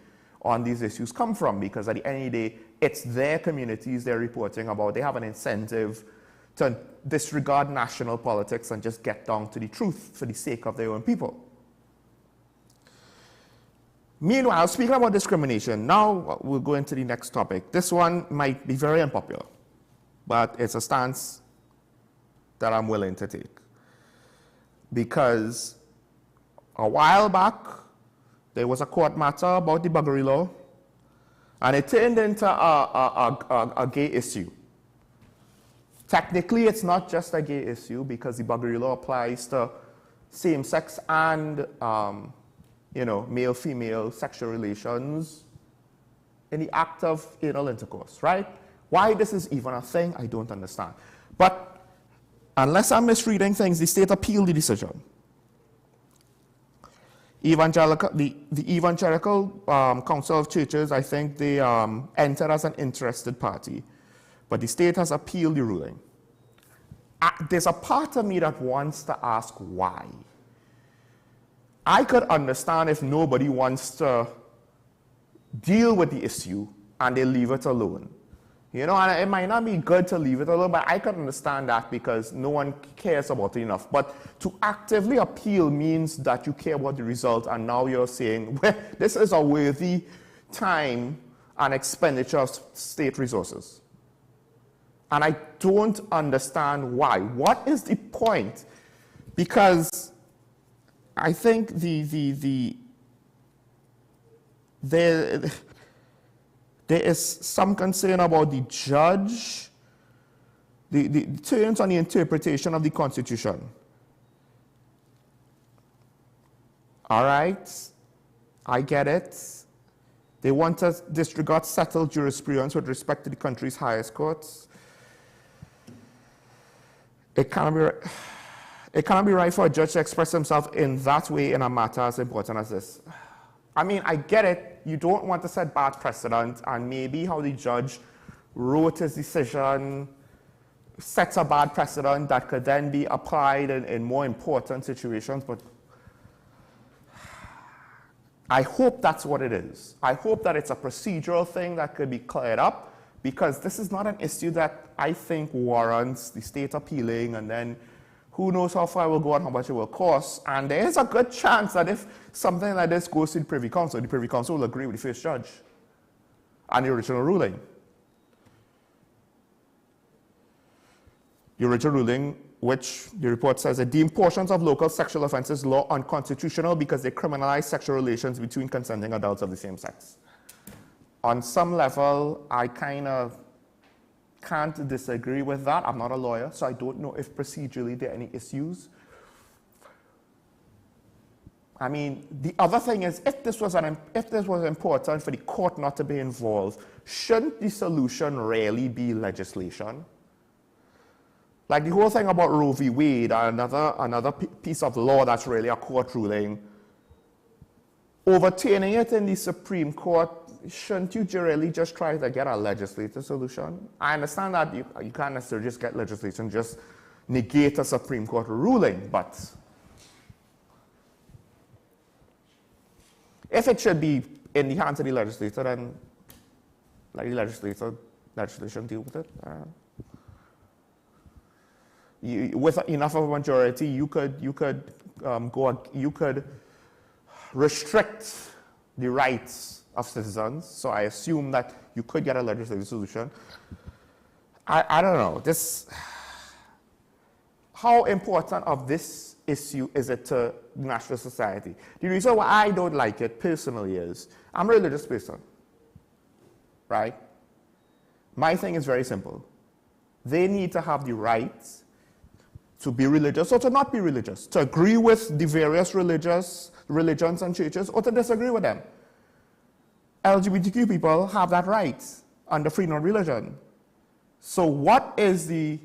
on these issues come from, because at the end of the day, it's their communities they're reporting about. They have an incentive to disregard national politics and just get down to the truth for the sake of their own people. Meanwhile, speaking about discrimination, now we'll go into the next topic. This one might be very unpopular, but it's a stance that I'm willing to take. Because a while back, there was a court matter about the buggery law, and it turned into a gay issue. Technically, it's not just a gay issue, because the buggery law applies to same-sex and male-female sexual relations in the act of anal intercourse, right? Why this is even a thing, I don't understand. But unless I'm misreading things, the state appealed the decision. The Evangelical Council of Churches, I think they entered as an interested party, but the state has appealed the ruling. There's a part of me that wants to ask why. I could understand if nobody wants to deal with the issue and they leave it alone. You know, and it might not be good to leave it alone, but I could understand that because no one cares about it enough. But to actively appeal means that you care about the result, and now you're saying, well, this is a worthy time and expenditure of state resources. And I don't understand why. What is the point? Because I think there is some concern about the judge, the turns on the interpretation of the Constitution. All right, I get it. They want to disregard settled jurisprudence with respect to the country's highest courts. It cannot be right for a judge to express himself in that way in a matter as important as this. I mean, I get it. You don't want to set bad precedent, and maybe how the judge wrote his decision sets a bad precedent that could then be applied in more important situations, but I hope that's what it is. I hope that it's a procedural thing that could be cleared up, because this is not an issue that I think warrants the state appealing, and then who knows how far it will go and how much it will cost. And there is a good chance that if something like this goes to the Privy Council will agree with the first judge and the original ruling. The original ruling, which the report says, it deemed portions of local sexual offenses law unconstitutional because they criminalize sexual relations between consenting adults of the same sex. On some level, I kind of can't disagree with that. I'm not a lawyer, so I don't know if procedurally there are any issues. I mean, the other thing is, if this was important for the court not to be involved, shouldn't the solution really be legislation? Like the whole thing about Roe v. Wade, another piece of law that's really a court ruling, overturning it in the Supreme Court, shouldn't you really just try to get a legislative solution? I understand that you can't necessarily just get legislation, just negate a Supreme Court ruling, but if it should be in the hands of the legislator, then let the legislation deal with it. With enough of a majority, you could restrict the rights of citizens. So I assume that you could get a legislative solution. I don't know. How important of this issue is it to national society? The reason why I don't like it personally is I'm a religious person, right? My thing is very simple. They need to have the right to be religious or to not be religious, to agree with the various religions and churches or to disagree with them. LGBTQ people have that right under freedom of religion. So what is the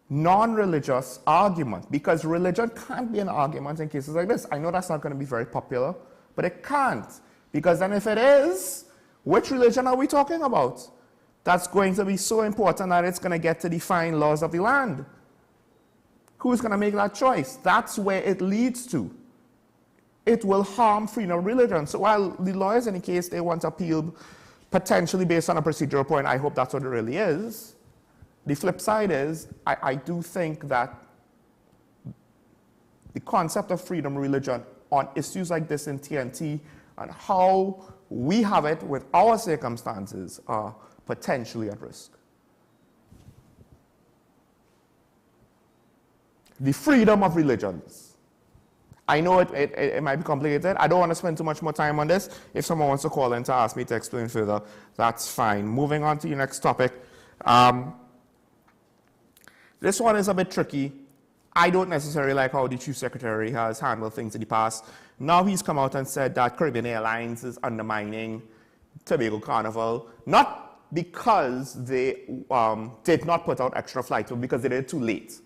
non-religious argument, because religion can't be an argument in cases like this. I know that's not going to be very popular, but it can't, because then if it is, which religion are we talking about? That's going to be so important that it's going to get to define laws of the land. Who's going to make that choice? That's where it leads to. It will harm freedom of religion. So while the lawyers in the case, they want to appeal potentially based on a procedural point, I hope that's what it really is. The flip side is, I do think that the concept of freedom of religion on issues like this in TNT and how we have it with our circumstances are potentially at risk. The freedom of religions. I know it might be complicated. I don't want to spend too much more time on this. If someone wants to call in to ask me to explain further, that's fine. Moving on to your next topic. This one is a bit tricky. I don't necessarily like how the Chief Secretary has handled things in the past. Now he's come out and said that Caribbean Airlines is undermining Tobago Carnival, not because they did not put out extra flights, but because they did it too late.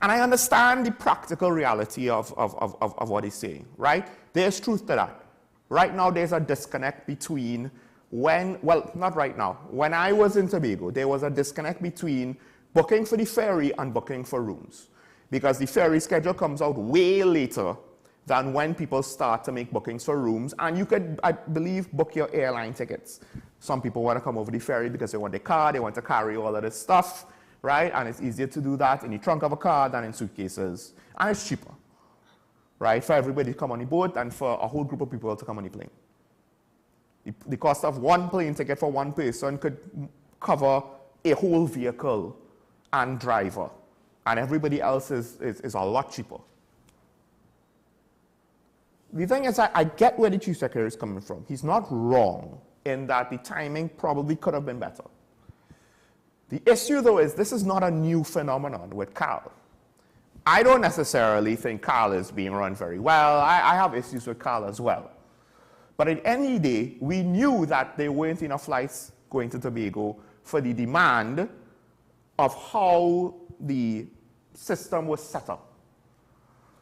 And I understand the practical reality of what he's saying, right? There's truth to that. Right now, there's a disconnect between well, not right now. When I was in Tobago, there was a disconnect between booking for the ferry and booking for rooms. Because the ferry schedule comes out way later than when people start to make bookings for rooms. And you could, I believe, book your airline tickets. Some people want to come over the ferry because they want their car, they want to carry all of this stuff, right? And it's easier to do that in the trunk of a car than in suitcases. And it's cheaper, right? For everybody to come on the boat and for a whole group of people to come on the plane. The cost of one plane ticket for one person could cover a whole vehicle and driver. And everybody else is a lot cheaper. The thing is, I get where the Chief Secretary is coming from. He's not wrong in that the timing probably could have been better. The issue, though, is this is not a new phenomenon with CAL. I don't necessarily think CAL is being run very well. I have issues with CAL as well. But at any day, we knew that there weren't enough flights going to Tobago for the demand of how the system was set up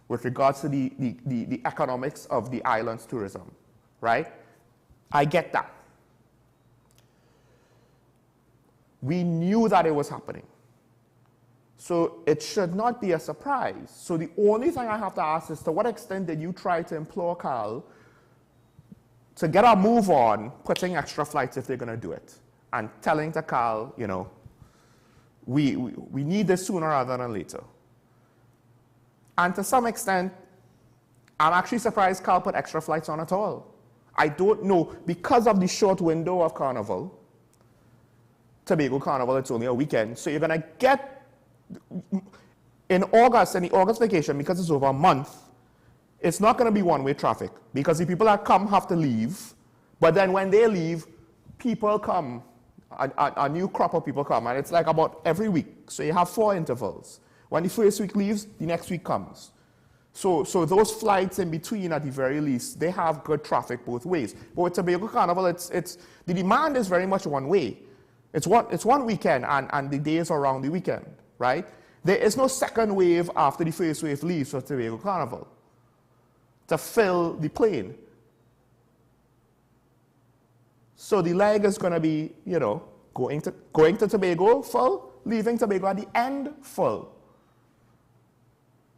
with regards to the economics of the island's tourism, right? I get that. We knew that it was happening. So it should not be a surprise. So the only thing I have to ask is, to what extent did you try to implore CAL to get a move on putting extra flights if they're going to do it? And telling to CAL, you know, we need this sooner rather than later. And to some extent, I'm actually surprised CAL put extra flights on at all. I don't know, because of the short window of Carnival, Tobago Carnival, it's only a weekend, so you're going to get, in August, in the August vacation, because it's over a month, it's not going to be one-way traffic, because the people that come have to leave, but then when they leave, people come, a new crop of people come, and it's like about every week, so you have 4 intervals. When the first week leaves, the next week comes. So those flights in between, at the very least, they have good traffic both ways. But with Tobago Carnival, the demand is very much one way. It's one weekend, and the days around the weekend, right? There is no second wave after the first wave leaves for Tobago Carnival to fill the plane. So the leg is going to be, you know, going to Tobago full, leaving Tobago at the end full.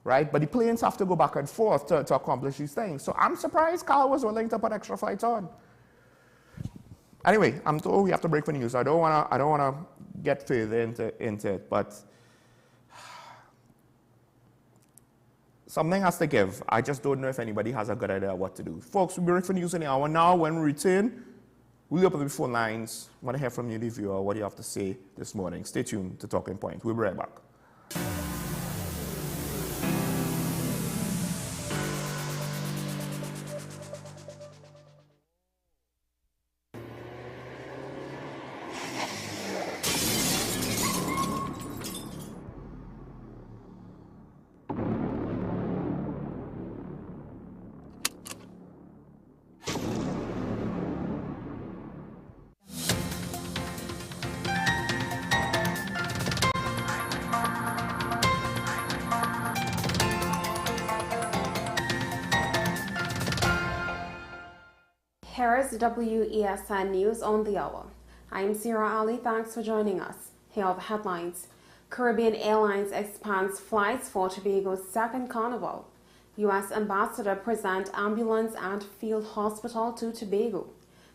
Right? But the planes have to go back and forth to accomplish these things. So I'm surprised CAL was willing to put extra flights on. Anyway, I'm told we have to break for news. I don't wanna get further into it, but something has to give. I just don't know if anybody has a good idea what to do. Folks, we'll break for news in an hour now. When we return, we'll open the phone lines. I want to hear from you, the viewer, what you have to say this morning. Stay tuned to Talking Point. We'll be right back. Here is WESN News on the Hour. I'm Sierra Ali. Thanks for joining us. Here are the headlines. Caribbean Airlines expands flights for Tobago's second carnival. U.S. Ambassador present ambulance and field hospital to Tobago.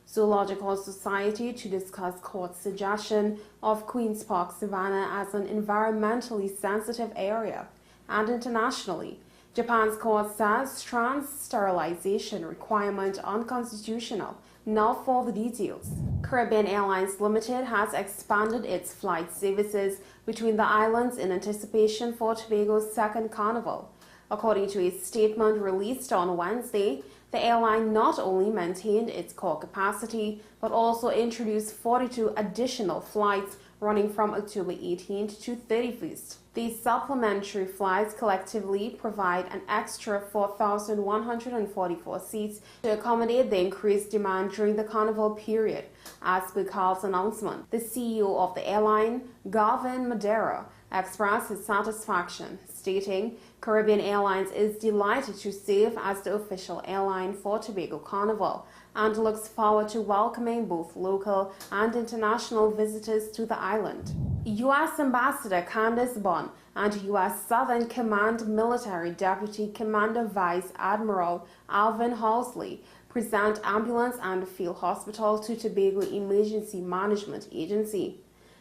Zoological Society to discuss court suggestion of Queen's Park Savannah as an environmentally sensitive area. And internationally, Japan's court says trans sterilization requirement unconstitutional. Now for the details. Caribbean Airlines Limited has expanded its flight services between the islands in anticipation for Tobago's second carnival. According to a statement released on Wednesday, the airline not only maintained its core capacity, but also introduced 42 additional flights running from October 18th to 31st. These supplementary flights collectively provide an extra 4,144 seats to accommodate the increased demand during the carnival period, as per Carl's announcement. The CEO of the airline, Garvin Madera, expressed his satisfaction, stating, Caribbean Airlines is delighted to serve as the official airline for Tobago Carnival and looks forward to welcoming both local and international visitors to the island. U.S. Ambassador Candace Bond and U.S. Southern Command Military Deputy Commander Vice Admiral Alvin Halsey present ambulance and field hospital to Tobago Emergency Management Agency.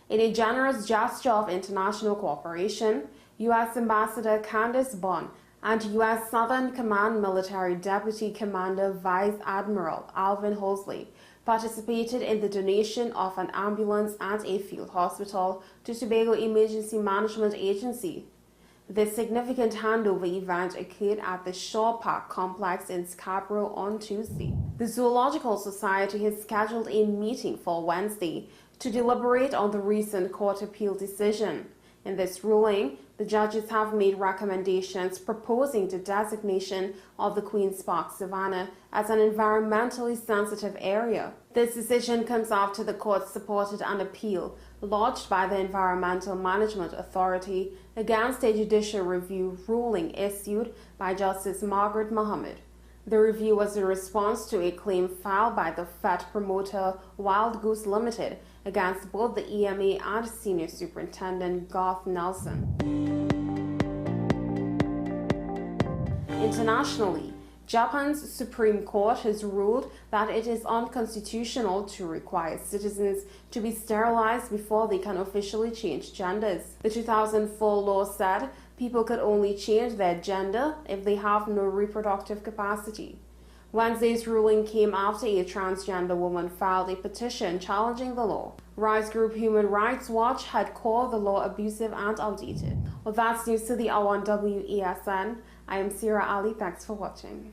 In a generous gesture of international cooperation, U.S. Ambassador Candace Bond and U.S. Southern Command Military Deputy Commander Vice Admiral Alvin Halsey participated in the donation of an ambulance and a field hospital to Tobago Emergency Management Agency. This significant handover event occurred at the Shore Park complex in Scarborough on Tuesday. The Zoological Society has scheduled a meeting for Wednesday to deliberate on the recent court appeal decision. In this ruling, the judges have made recommendations proposing the designation of the Queen's Park Savannah as an environmentally sensitive area. This decision comes after the court supported an appeal lodged by the Environmental Management Authority against a judicial review ruling issued by Justice Margaret Mohammed. The review was in response to a claim filed by the FET promoter Wild Goose Limited against both the EMA and Senior Superintendent Garth Nelson. Internationally, Japan's Supreme Court has ruled that it is unconstitutional to require citizens to be sterilized before they can officially change genders. The 2004 law said people could only change their gender if they have no reproductive capacity. Wednesday's ruling came after a transgender woman filed a petition challenging the law. Rights group Human Rights Watch had called the law abusive and outdated. Well, that's news to the hour on WESN. I am Sierra Ali. Thanks for watching.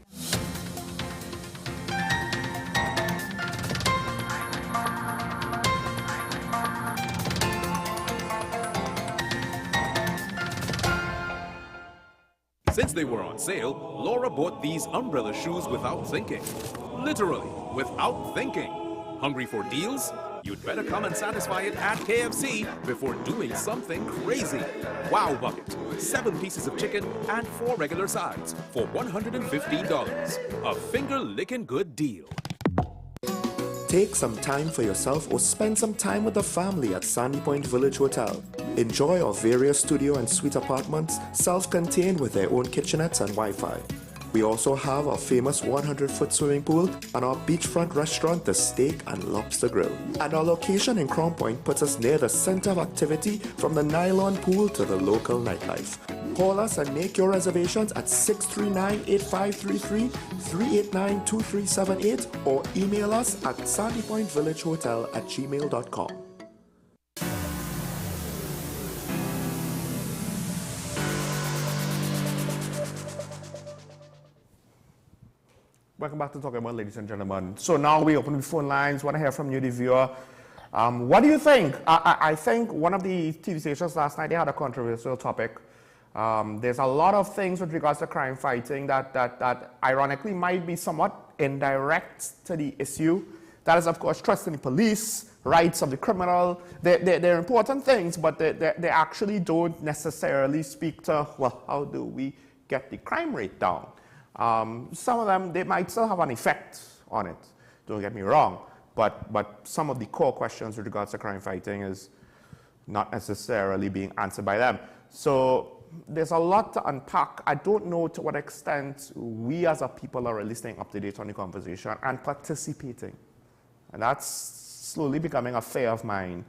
Since they were on sale, Laura bought these umbrella shoes without thinking. Literally, without thinking. Hungry for deals? You'd better come and satisfy it at KFC before doing something crazy. Wow Bucket, 7 pieces of chicken and 4 regular sides for $115. A finger-licking good deal. Take some time for yourself or spend some time with the family at Sandy Point Village Hotel. Enjoy our various studio and suite apartments, self-contained with their own kitchenettes and Wi-Fi. We also have our famous 100-foot swimming pool and our beachfront restaurant, The Steak and Lobster Grill. And our location in Crown Point puts us near the center of activity from the nylon pool to the local nightlife. Call us and make your reservations at 639-8533, 389-2378 or email us at sandypointvillagehotel@gmail.com. Welcome back to Talking About, ladies and gentlemen. So now we open the phone lines. Want to hear from you, the viewer. What do you think? I think one of the TV stations last night, they had a controversial topic. There's a lot of things with regards to crime fighting that ironically might be somewhat indirect to the issue. That is, of course, trust in the police, rights of the criminal. They're important things, but they actually don't necessarily speak to, well, how do we get the crime rate down? Some of them, they might still have an effect on it. don't get me wrong. But some of the core questions with regards to crime fighting is not necessarily being answered by them. So there's a lot to unpack. I don't know to what extent we as a people are really staying up to date on the conversation and participating. And that's slowly becoming a fear of mine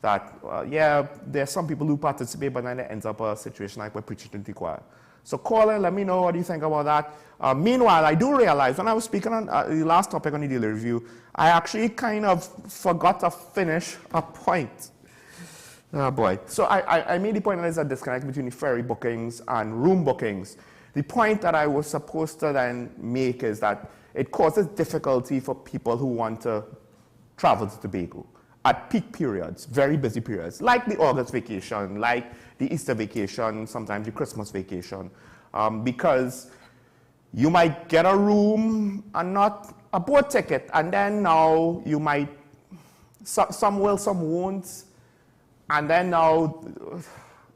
that, yeah, there's some people who participate, but then it ends up a situation like we're preaching to the choir. So call in, let me know what you think about that. Meanwhile, I do realize when I was speaking on the last topic on the daily review, I actually kind of forgot to finish a point. Oh boy. So I made the point that there's a disconnect between the ferry bookings and room bookings. The point that I was supposed to then make is that it causes difficulty for people who want to travel to Tobago at peak periods, very busy periods, like the August vacation, like the Easter vacation, sometimes the Christmas vacation, because you might get a room and not a boat ticket, and then now you might, some will, some won't, and then now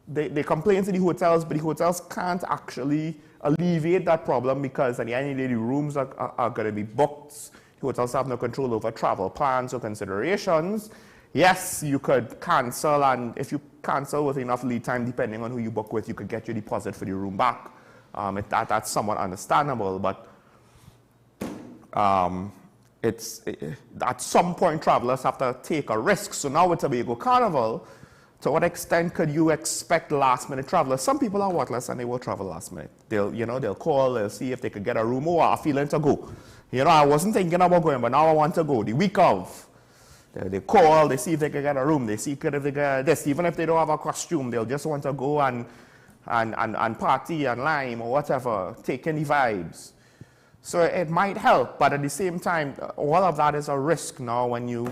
they complain to the hotels, but the hotels can't actually alleviate that problem because at the end of the day, the rooms are going to be booked. The hotels have no control over travel plans or considerations. Yes, you could cancel, and if you cancel with enough lead time, depending on who you book with, you could get your deposit for the room back. That's somewhat understandable, but at some point, travelers have to take a risk. So now with Tobago Carnival, to what extent could you expect last-minute travelers? Some people are worthless and they will travel last minute. They'll call, they'll see if they could get a room. Oh, I'm feeling to go. I wasn't thinking about going, but now I want to go. The week of, they call, they see if they can get a room. They see if they get this. Even if they don't have a costume, they'll just want to go and party and lime or whatever, take in the vibes. So it might help, but at the same time, all of that is a risk now when you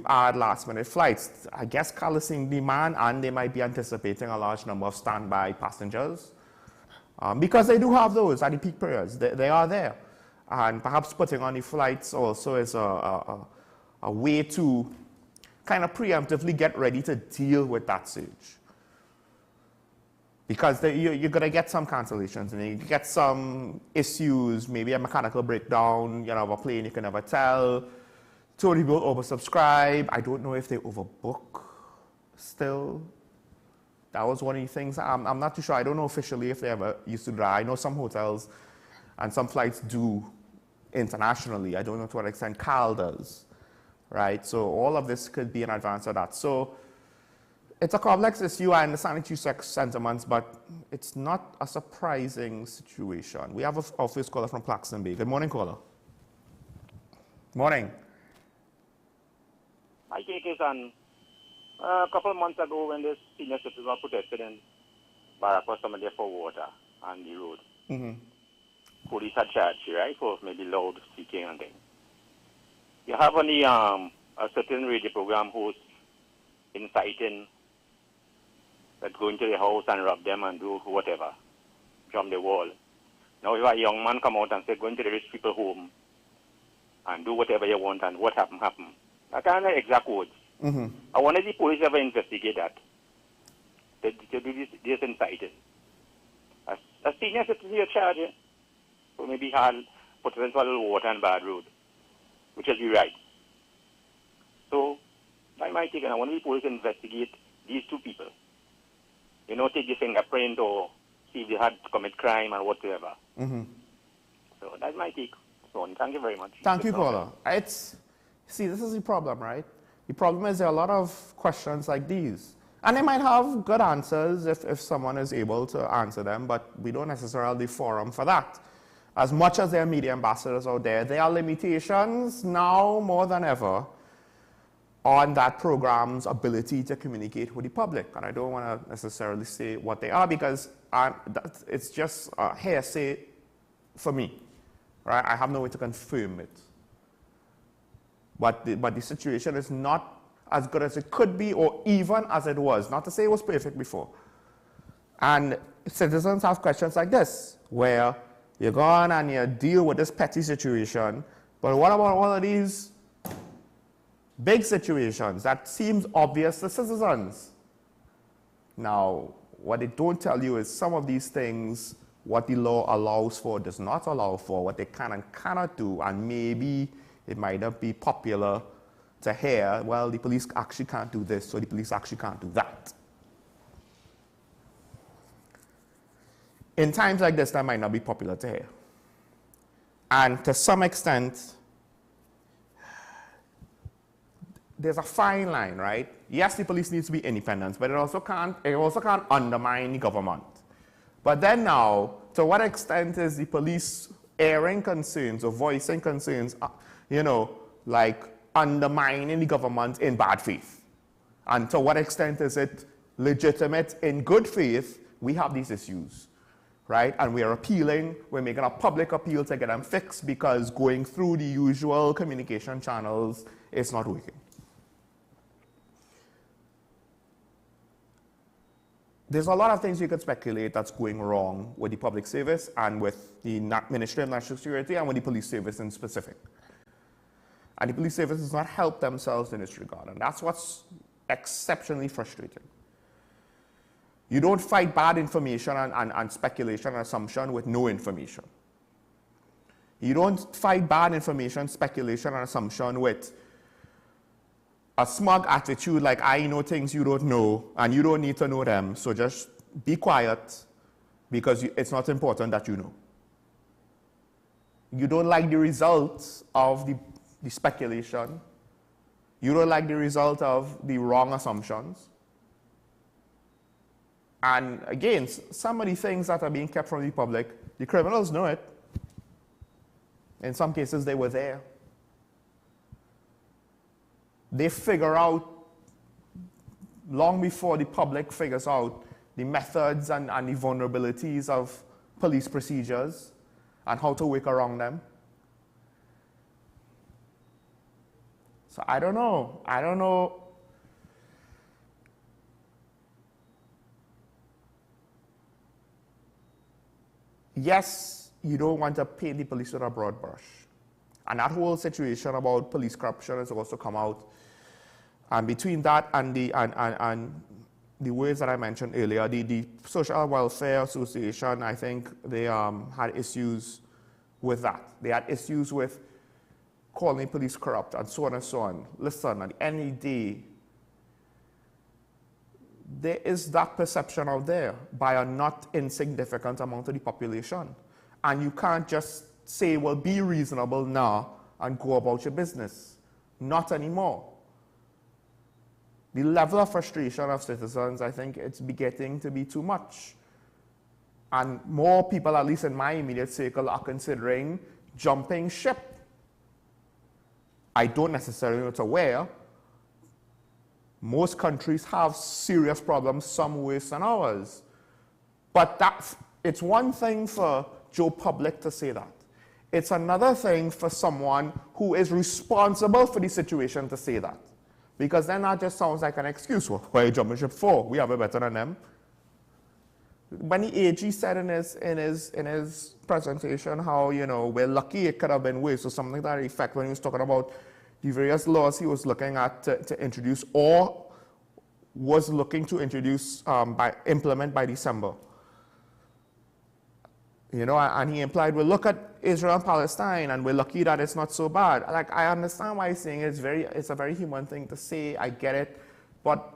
add last-minute flights. I guess Cal is seeing demand, and they might be anticipating a large number of standby passengers because they do have those at the peak periods. They are there. And perhaps putting on the flights also is a way to kind of preemptively get ready to deal with that surge. Because you're going to get some cancellations, and you get some issues, maybe a mechanical breakdown, of a plane you can never tell. So people oversubscribe. I don't know if they overbook still. That was one of the things. I'm not too sure. I don't know officially if they ever used to do that. I know some hotels and some flights do internationally. I don't know to what extent Cal does, right? So all of this could be in advance of that. So it's a complex issue. I understand the two sentiments, but it's not a surprising situation. We have our first caller from Claxton Bay. Good morning, caller. Morning. My take is on a couple of months ago when the senior citizens were protested in Barrack for some of their for water on the road. Mm-hmm. Police had charged you, right, for maybe loud speaking and things. You have on the a certain radio program host inciting that go into the house and rob them and do whatever, jump the wall. Now if a young man come out and say, go into the rich people home and do whatever you want, and what happen. That kind of exact words. Mm-hmm. I wonder if the police ever investigate that. They do this inciting. A senior citizen you're charging, so maybe had potential water and bad road, which is the right. So, I might take, and I wonder if the police investigate these two people. Take the fingerprint or see if they had commit crime or whatever. Mm-hmm. So, that's my take. So, thank you very much. Thank you, caller. See, this is the problem, right? The problem is there are a lot of questions like these. And they might have good answers if someone is able to answer them, but we don't necessarily have the forum for that. As much as there are media ambassadors out there, there are limitations now more than ever on that program's ability to communicate with the public. And I don't want to necessarily say what they are because it's just hearsay for me. Right? I have no way to confirm it. But the situation is not as good as it could be or even as it was. Not to say it was perfect before. And citizens have questions like this, where you go on and you deal with this petty situation, but what about all of these big situations that seems obvious to citizens? Now, what they don't tell you is some of these things, what the law allows for, does not allow for, what they can and cannot do, and maybe It might not be popular to hear, well, the police actually can't do this, or the police actually can't do that. In times like this, that might not be popular to hear. And to some extent, there's a fine line, right? Yes, the police needs to be independent, but it also can't undermine the government. But then now, to what extent is the police airing concerns or voicing concerns, like undermining the government in bad faith? And to what extent is it legitimate in good faith? We have these issues, right? And we are appealing, we're making a public appeal to get them fixed because going through the usual communication channels is not working. There's a lot of things you could speculate that's going wrong with the public service and with the Ministry of National Security and with the police service in specific. And the police service has not helped themselves in this regard, and that's what's exceptionally frustrating. You don't fight bad information and speculation and assumption with no information. You don't fight bad information, speculation, and assumption with a smug attitude like, I know things you don't know, and you don't need to know them, so just be quiet because it's not important that you know. You don't like the results of the speculation. You don't like the result of the wrong assumptions. And again, some of the things that are being kept from the public, the criminals know it. In some cases, they were there. They figure out, long before the public figures out, the methods and the vulnerabilities of police procedures and how to work around them. So I don't know. Yes, you don't want to paint the police with a broad brush. And that whole situation about police corruption has also come out. And between that and the ways that I mentioned earlier, the Social Welfare Association, I think they had issues with that. They had issues with calling police corrupt and so on and so on. Listen, at the end of the day, there is that perception out there by a not insignificant amount of the population. And you can't just say, well, be reasonable now and go about your business. Not anymore. The level of frustration of citizens, I think it's beginning to be too much. And more people, at least in my immediate circle, are considering jumping ship. I don't necessarily know to where. Most countries have serious problems, some worse than ours. But it's one thing for Joe Public to say that. It's another thing for someone who is responsible for the situation to say that. Because then that just sounds like an excuse. Well, why are you jumping ship for? We have it better than them. When the AG said in his presentation how, we're lucky it could have been worse, or something like that effect, when he was talking about the various laws he was looking at to introduce or was looking to introduce, implement by December. And he implied, well, look at Israel and Palestine, and we're lucky that it's not so bad. Like, I understand why he's saying it's a very human thing to say, I get it. But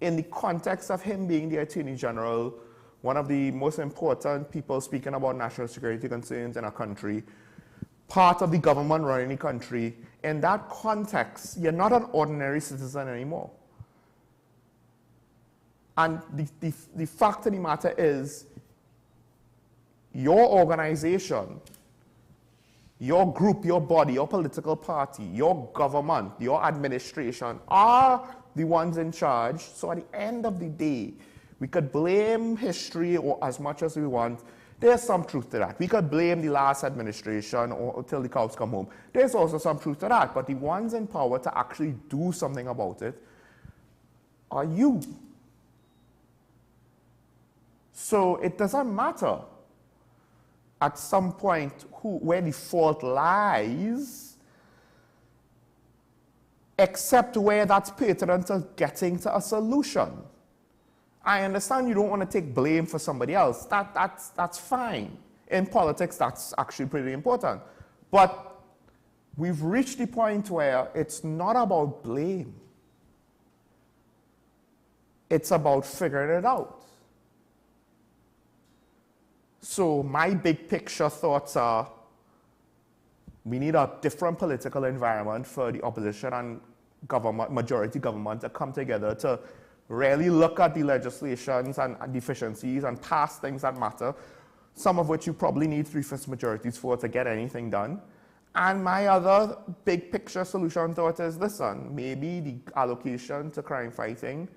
in the context of him being the Attorney General, one of the most important people speaking about national security concerns in a country, part of the government running the country, in that context, you're not an ordinary citizen anymore. And the fact of the matter is, your organization, your group, your body, your political party, your government, your administration are the ones in charge. So at the end of the day, we could blame history or as much as we want. There's some truth to that. We could blame the last administration or until the cows come home. There's also some truth to that. But the ones in power to actually do something about it are you. So it doesn't matter at some point where the fault lies, except where that's pertinent to getting to a solution. I understand you don't want to take blame for somebody else. That's fine. In politics, that's actually pretty important. But we've reached the point where it's not about blame. It's about figuring it out. So my big picture thoughts are, we need a different political environment for the opposition and government, majority government to come together to really look at the legislations and deficiencies and pass things that matter, some of which you probably need 3/5 majorities for to get anything done. And my other big picture solution thought is, listen, maybe the allocation to crime fighting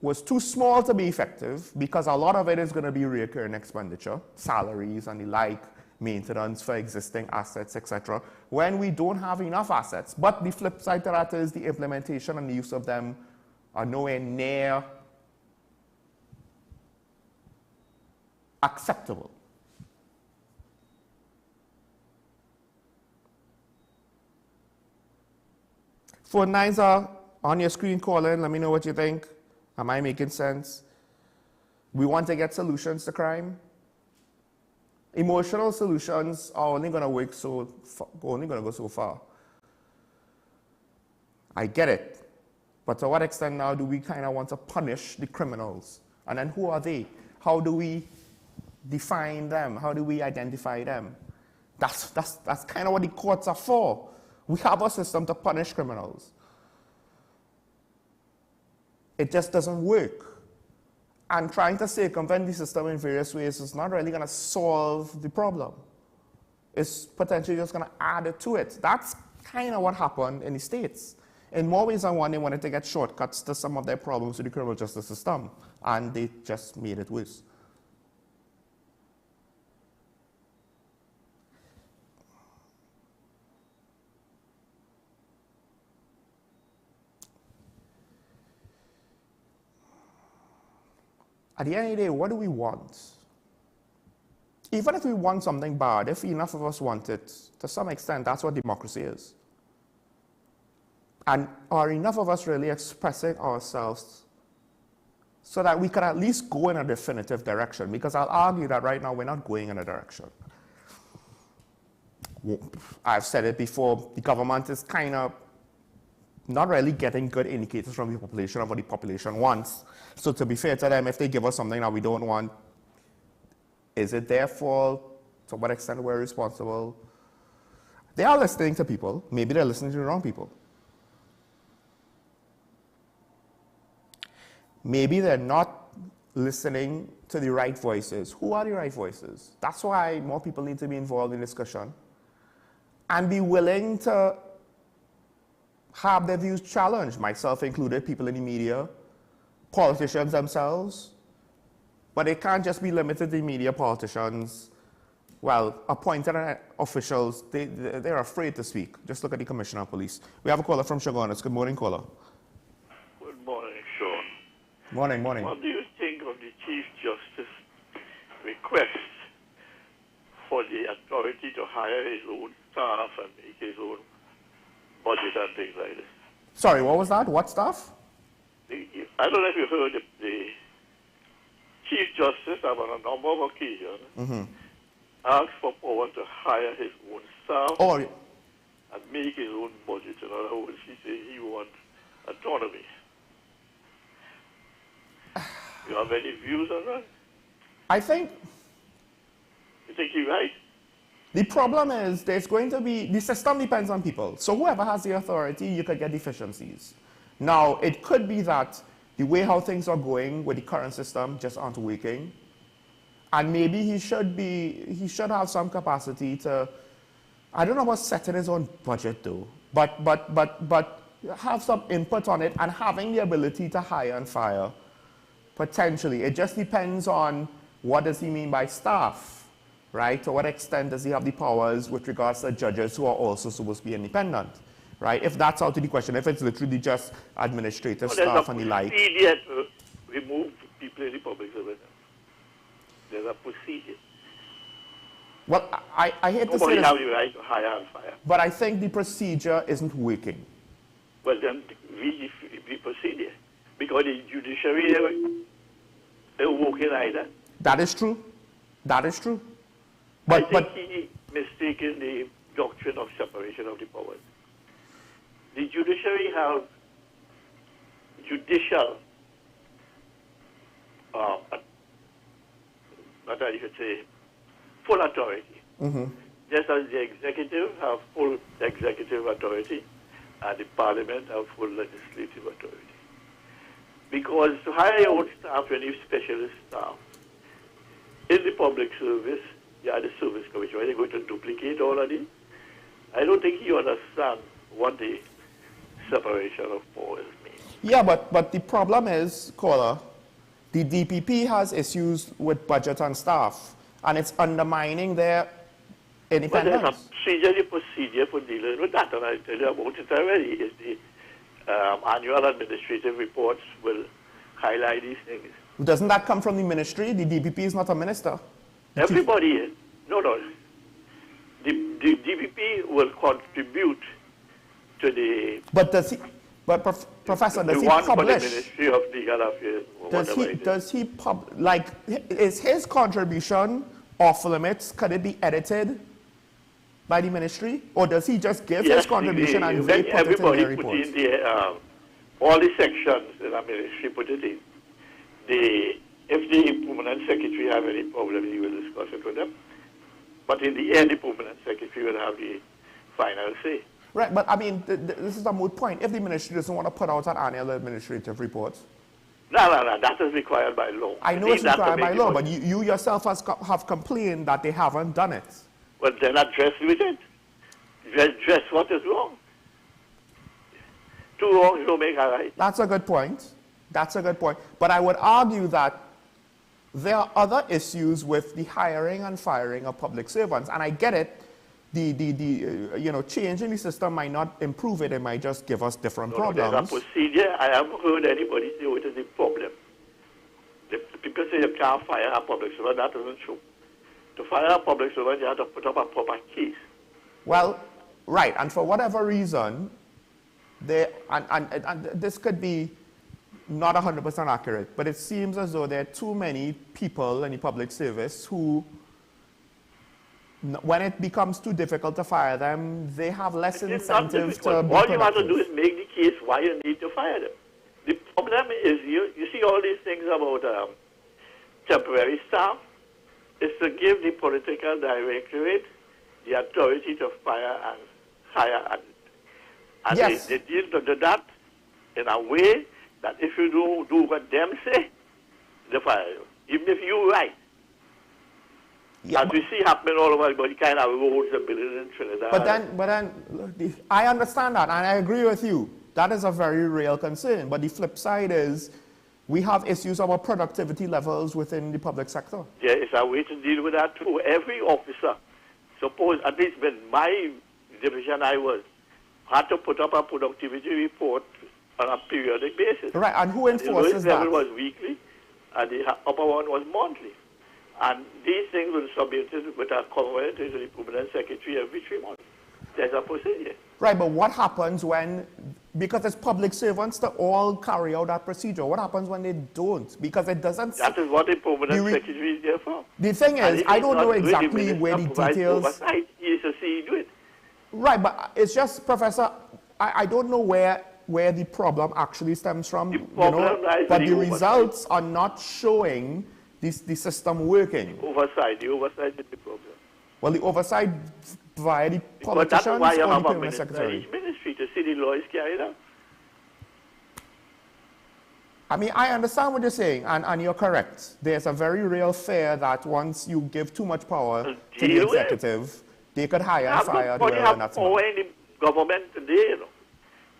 was too small to be effective because a lot of it is going to be recurring expenditure, salaries and the like, maintenance for existing assets, etc., when we don't have enough assets. But the flip side to that is the implementation and the use of them are nowhere near acceptable. Phone lines are on your screen, call in. Let me know what you think. Am I making sense? We want to get solutions to crime. Emotional solutions are only going to work only going to go so far. I get it. But to what extent now do we kind of want to punish the criminals? And then who are they? How do we define them? How do we identify them? That's kind of what the courts are for. We have a system to punish criminals. It just doesn't work. And trying to circumvent the system in various ways is not really going to solve the problem. It's potentially just going to add to it. That's kind of what happened in the States. In more ways than one, they wanted to get shortcuts to some of their problems with the criminal justice system, and they just made it worse. At the end of the day, what do we want? Even if we want something bad, if enough of us want it, to some extent, that's what democracy is. And are enough of us really expressing ourselves so that we can at least go in a definitive direction? Because I'll argue that right now we're not going in a direction. I've said it before, the government is kind of not really getting good indicators from the population of what the population wants. So to be fair to them, if they give us something that we don't want, is it their fault? To what extent we're responsible? They are listening to people. Maybe they're listening to the wrong people. Maybe they're not listening to the right voices. Who are the right voices? That's why more people need to be involved in discussion and be willing to have their views challenged, myself included, people in the media, politicians themselves. But it can't just be limited to media, politicians. Well, appointed officials, they're afraid to speak. Just look at the Commissioner of Police. We have a caller from Shogunas. Good morning, caller. Good morning, Sean. Morning, morning. What do you think of the Chief Justice request for the authority to hire his own staff and make his own budget and things like this? Sorry, what was that? What staff? I don't know if you heard the Chief Justice on a number of occasions asked for power to hire his own staff and make his own budget. In other words, he said he wants autonomy. You have any views on that? I think... You think he's right? The problem is there's going to be... The system depends on people. So whoever has the authority, you could get deficiencies. Now, it could be that the way how things are going with the current system just aren't working. And maybe he should have some capacity to... I don't know about setting his own budget though, but have some input on it and having the ability to hire and fire. Potentially. It just depends on what does he mean by staff, right? To what extent does he have the powers with regards to judges who are also supposed to be independent, right? If that's out of the question, if it's literally just administrative staff and the like. There's a procedure to remove people in the public service. There's a procedure. Well, I hate to say Nobody this, has the right to hire and fire. but I think the procedure isn't working. Well, then read the procedure. Because the judiciary, they're working either. That is true. That is true. I think he mistaken the doctrine of separation of the powers. The judiciary have judicial, what I should say, full authority. Just as the executive have full executive authority and the parliament have full legislative authority. Because to hire your own staff, you need specialist staff. In the public service, you are the service commissioner. Are they going to duplicate all of this? I don't think you understand what the separation of powers means. Yeah, but the problem is, caller, the DPP has issues with budget and staff, and it's undermining their independence. But there's a procedure for dealing with that, and I tell you about it already. Is the annual administrative reports will highlight these things. Doesn't that come from the ministry? The DPP is not a minister. Everybody is. No. The DPP will contribute to the... But does he... But Professor, does he publish? For the Ministry of Legal Affairs. Does he like, is his contribution off limits? Could it be edited by the ministry? Or does he just give his contribution and they put it in their everybody reports? put in the, all the sections in the ministry put it in. If the permanent secretary have any problem, he will discuss it with them. But in the end, the permanent secretary will have the final say. Right, but I mean, this is a moot point. If the ministry doesn't want to put out an annual administrative report. No, that is required by law. I know it's required by law, but you yourself have complained that they haven't done it. Well, then address with it. Address what is wrong. Two wrongs don't make a right. That's a good point. That's a good point. But I would argue that there are other issues with the hiring and firing of public servants, and I get it. Changing the system might not improve it. It might just give us different problems. There's a procedure. I haven't heard anybody say what is the problem. The people say you can't fire a public servant. That isn't true. To fire a public servant, you have to put up a proper case. Well, right, and for whatever reason, and this could be not 100% accurate, but it seems as though there are too many people in the public service who, when it becomes too difficult to fire them, they have less incentive to be All you have to do is make the case why you need to fire them. The problem is, you see all these things about temporary staff, is to give the political directorate the authority to fire and hire. And yes. they deal to that in a way that if you do what them say, they fire you. Even if you're right. Yeah, as we see happening all over the kind of roads and buildings in Trinidad. But then, I understand that, and I agree with you. That is a very real concern. But the flip side is, we have issues about productivity levels within the public sector. There is a way to deal with that too. Every officer, suppose, at least when my division I was, had to put up a productivity report on a periodic basis. Right, and who enforces that? The lowest level that? was weekly, and the upper one was monthly. And these things will be submitted with a comment to the permanent secretary every 3 months. There's a procedure. Right, but what happens when, because it's public servants to all carry out that procedure, what happens when they don't? Because it doesn't... That is what the permanent secretary is there for. The thing is, I don't know exactly where the details... Oversight, he is to see you do it. Right, but it's just, Professor, I don't know where the problem actually stems from, but the results are not showing the system working. The oversight is the problem. Well, the oversight via the politicians that's why you or have the a permanent secretary? each ministry to see the law is carried out. I mean, I understand what you're saying, and you're correct. There's a very real fear that once you give too much power to the executive, they could hire and fire But you have power in the government today,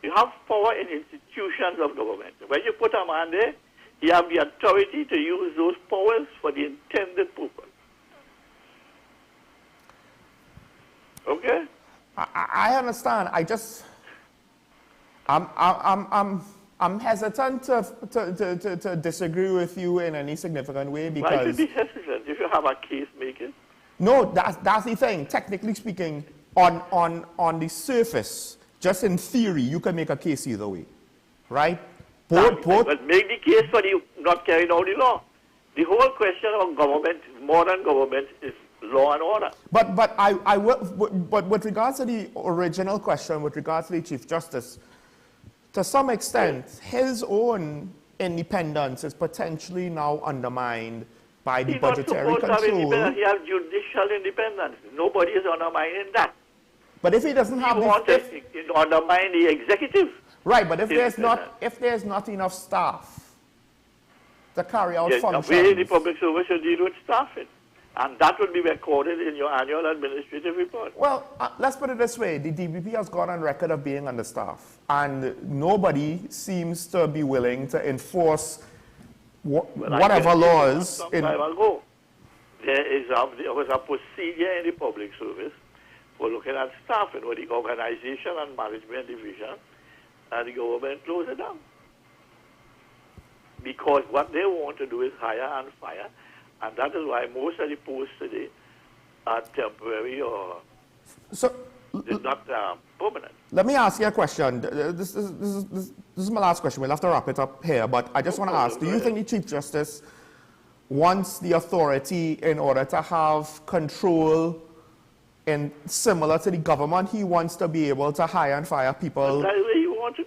You have power in institutions of government. When you put a man there, you have the authority to use those powers for the intended purpose. Okay? I understand. I'm hesitant to disagree with you in any significant way because... Why should you be hesitant if you have a case making? No, that's the thing. Technically speaking, on the surface, just in theory, you can make a case either way, right? But make the case for you not carrying out the law. The whole question of government, modern government, is law and order. But with regards to the original question, with regards to the Chief Justice, to some extent, his own independence is potentially now undermined by the budgetary control. He has judicial independence. Nobody is undermining that. But if he doesn't have to undermine the executive. Right, but if there's not enough staff to carry out functions. The way the public service should deal with staffing. And that will be recorded in your annual administrative report. Well, let's put it this way. The DPP has gone on record of being understaffed. And nobody seems to be willing to enforce whatever laws. Some time ago, there was a procedure in the public service for looking at staffing with the organization and management division, and the government closed it down. Because what they want to do is hire and fire, and that is why most of the posts today are temporary or not permanent. Let me ask you a question. This is my last question. We'll have to wrap it up here, but I just want to ask, do you think the Chief Justice wants the authority in order to have control in similar to the government? He wants to be able to hire and fire people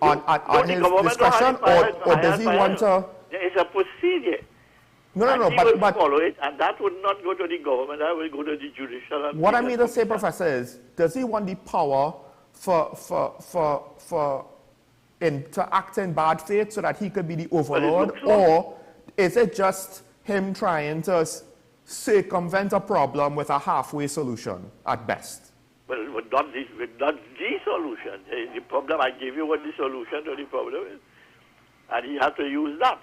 on his discretion, or does he want to? There is a procedure. No, he will follow it, and that would not go to the government. That will go to the judicial. And what I mean to say, Professor, is does he want the power to act in bad faith so that he could be the overlord, or is it just him trying to circumvent a problem with a halfway solution at best? Well, not the solution. The problem, I gave you what the solution to the problem is, and he has to use that.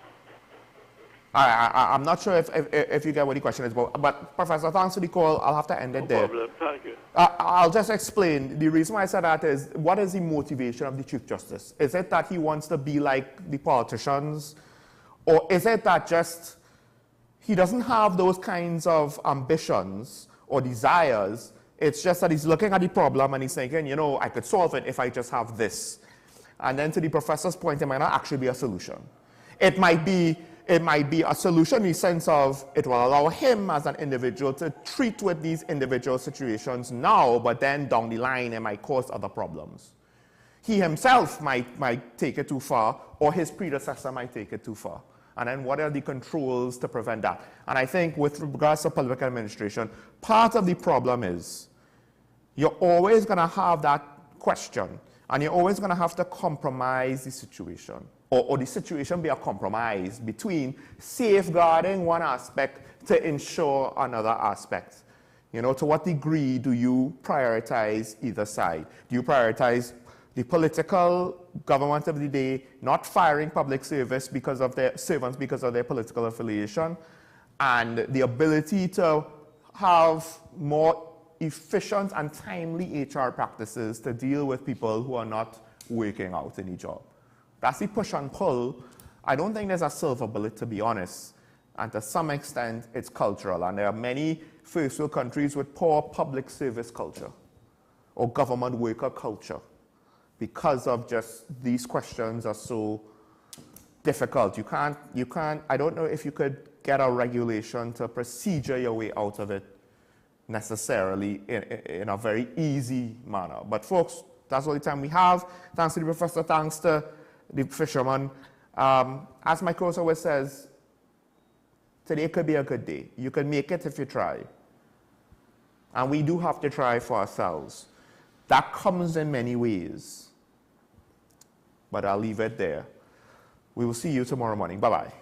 I'm not sure if you get what the question is, but Professor, thanks for the call. I'll have to end it there. No problem. Thank you. I'll just explain. The reason why I said that is, what is the motivation of the Chief Justice? Is it that he wants to be like the politicians? Or is it that just he doesn't have those kinds of ambitions or desires? It's just that he's looking at the problem and he's thinking, you know, I could solve it if I just have this. And then to the professor's point, it might not actually be a solution. It might be a solution in the sense of it will allow him as an individual to treat with these individual situations now, but then down the line it might cause other problems. He himself might take it too far, or his predecessor might take it too far. And then what are the controls to prevent that? And I think with regards to public administration, part of the problem is you're always going to have that question, and you're always going to have to compromise the situation. Or the situation be a compromise between safeguarding one aspect to ensure another aspect. You know, to what degree do you prioritize either side? Do you prioritize the political government of the day not firing public service because of their servants because of their political affiliation, and the ability to have more efficient and timely HR practices to deal with people who are not working out any job? That's the push and pull. I don't think there's a silver bullet, to be honest. And to some extent, it's cultural. And there are many first world countries with poor public service culture or government worker culture because of just these questions are so difficult. You can't, I don't know if you could get a regulation to procedure your way out of it necessarily in a very easy manner. But folks, that's all the time we have. Thanks to the professor, thanks to the fisherman. As my coach always says, today could be a good day. You can make it if you try. And we do have to try for ourselves. That comes in many ways. But I'll leave it there. We will see you tomorrow morning. Bye-bye.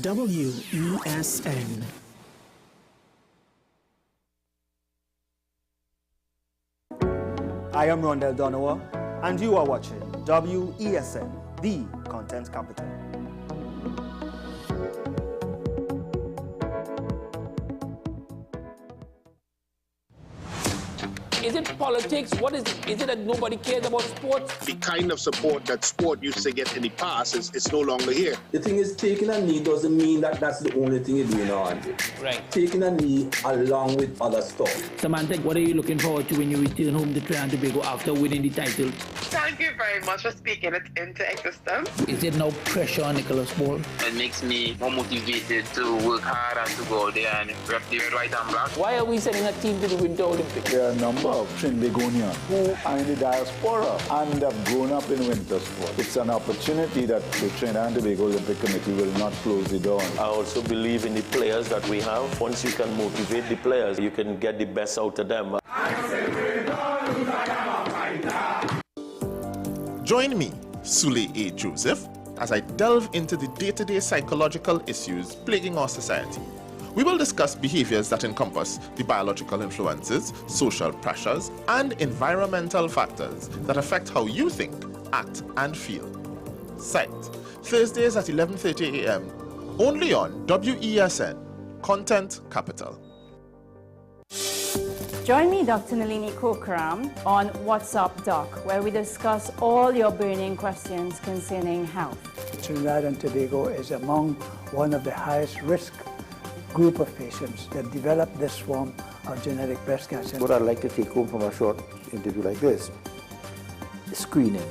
WESN. I am Rondell Donowa, and you are watching WESN, the content capital. Is it politics? What is it? Is it that nobody cares about sports? The kind of support that sport used to get in the past is no longer here. The thing is, taking a knee doesn't mean that that's the only thing you do now, Andrew. Right. Taking a knee along with other stuff. Samantha, what are you looking forward to when you return home to Trinidad and Tobago after winning the title? Thank you very much for speaking it into existence. Is there no pressure on Nicholas Paul? It makes me more motivated to work hard and to go out there and rep the white and black. Why are we sending a team to the Winter Olympics? There are a number of Trinbagonians who are in the diaspora and have grown up in winter sport. It's an opportunity that the Trinidad and Tobago Olympic Committee will not close the door on. I also believe in the players that we have. Once you can motivate the players, you can get the best out of them. Join me, Sule A. Joseph, as I delve into the day-to-day psychological issues plaguing our society. We will discuss behaviors that encompass the biological influences, social pressures, and environmental factors that affect how you think, act, and feel. Site, Thursdays at 11:30 a.m., only on WESN, Content Capital. Join me, Dr. Nalini Kokram, on What's Up Doc, where we discuss all your burning questions concerning health. Trinidad and Tobago is among one of the highest risk group of patients that develop this form of genetic breast cancer. What I'd like to take home from a short interview like this, screening.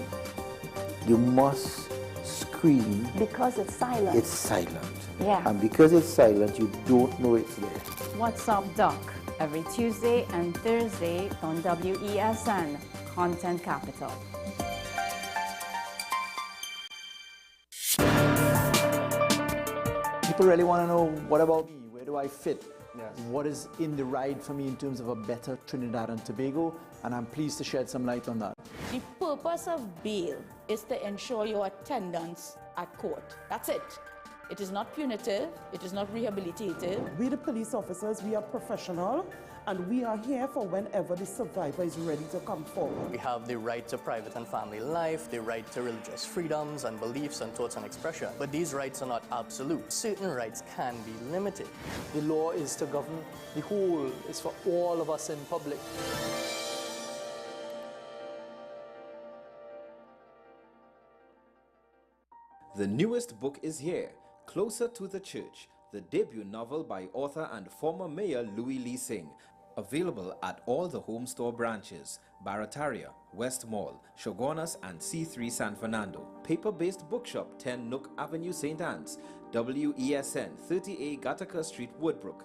You must screen. Because it's silent. It's silent. Yeah. And because it's silent, you don't know it's there. What's Up Doc, every Tuesday and Thursday on WESN, Content Capital. People really want to know, what about me? Where do I fit? Yes. What is in the ride for me in terms of a better Trinidad and Tobago? And I'm pleased to shed some light on that. The purpose of bail is to ensure your attendance at court. That's it. It is not punitive. It is not rehabilitative. We, the police officers, we are professional, and we are here for whenever the survivor is ready to come forward. We have the right to private and family life, the right to religious freedoms and beliefs and thoughts and expression. But these rights are not absolute. Certain rights can be limited. The law is to govern the whole. It's for all of us in public. The newest book is here, Closer to the Church, the debut novel by author and former Mayor Louis Lee Singh. Available at all the home store branches, Barataria, West Mall, Shogunas and C3 San Fernando. Paper-based bookshop 10 Nook Avenue, St. Anne's. WESN 30A Gattaca Street, Woodbrook.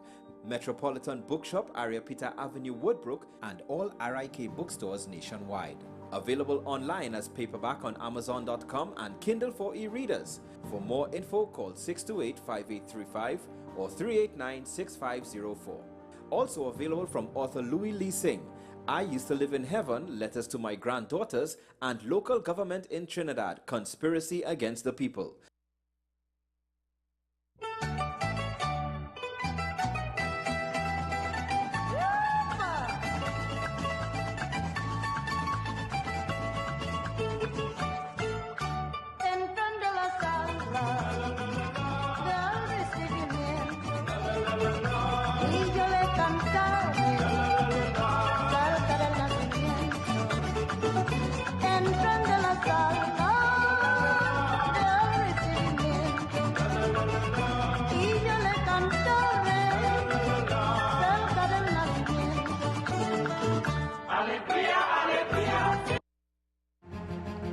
Metropolitan Bookshop, Ariapita Avenue, Woodbrook, and all RIK bookstores nationwide. Available online as paperback on Amazon.com and Kindle for e-readers. For more info, call 628-5835 or 389-6504. Also available from author Louis Lee Singh, I Used to Live in Heaven, Letters to My Granddaughters, and Local Government in Trinidad, Conspiracy Against the People.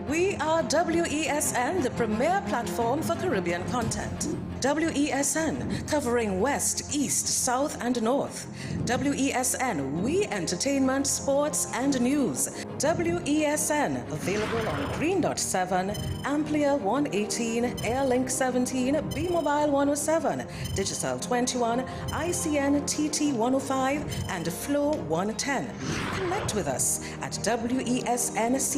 We are WESN, the premier platform for Caribbean content. WESN, covering West, East, South, and North. WESN, we entertainment, sports, and news. WESN, available on Greendot 7, Amplia 118, Airlink 17, Bmobile 107, Digicel 21, ICNTT 105, and Flow 110. Connect with us at WESNC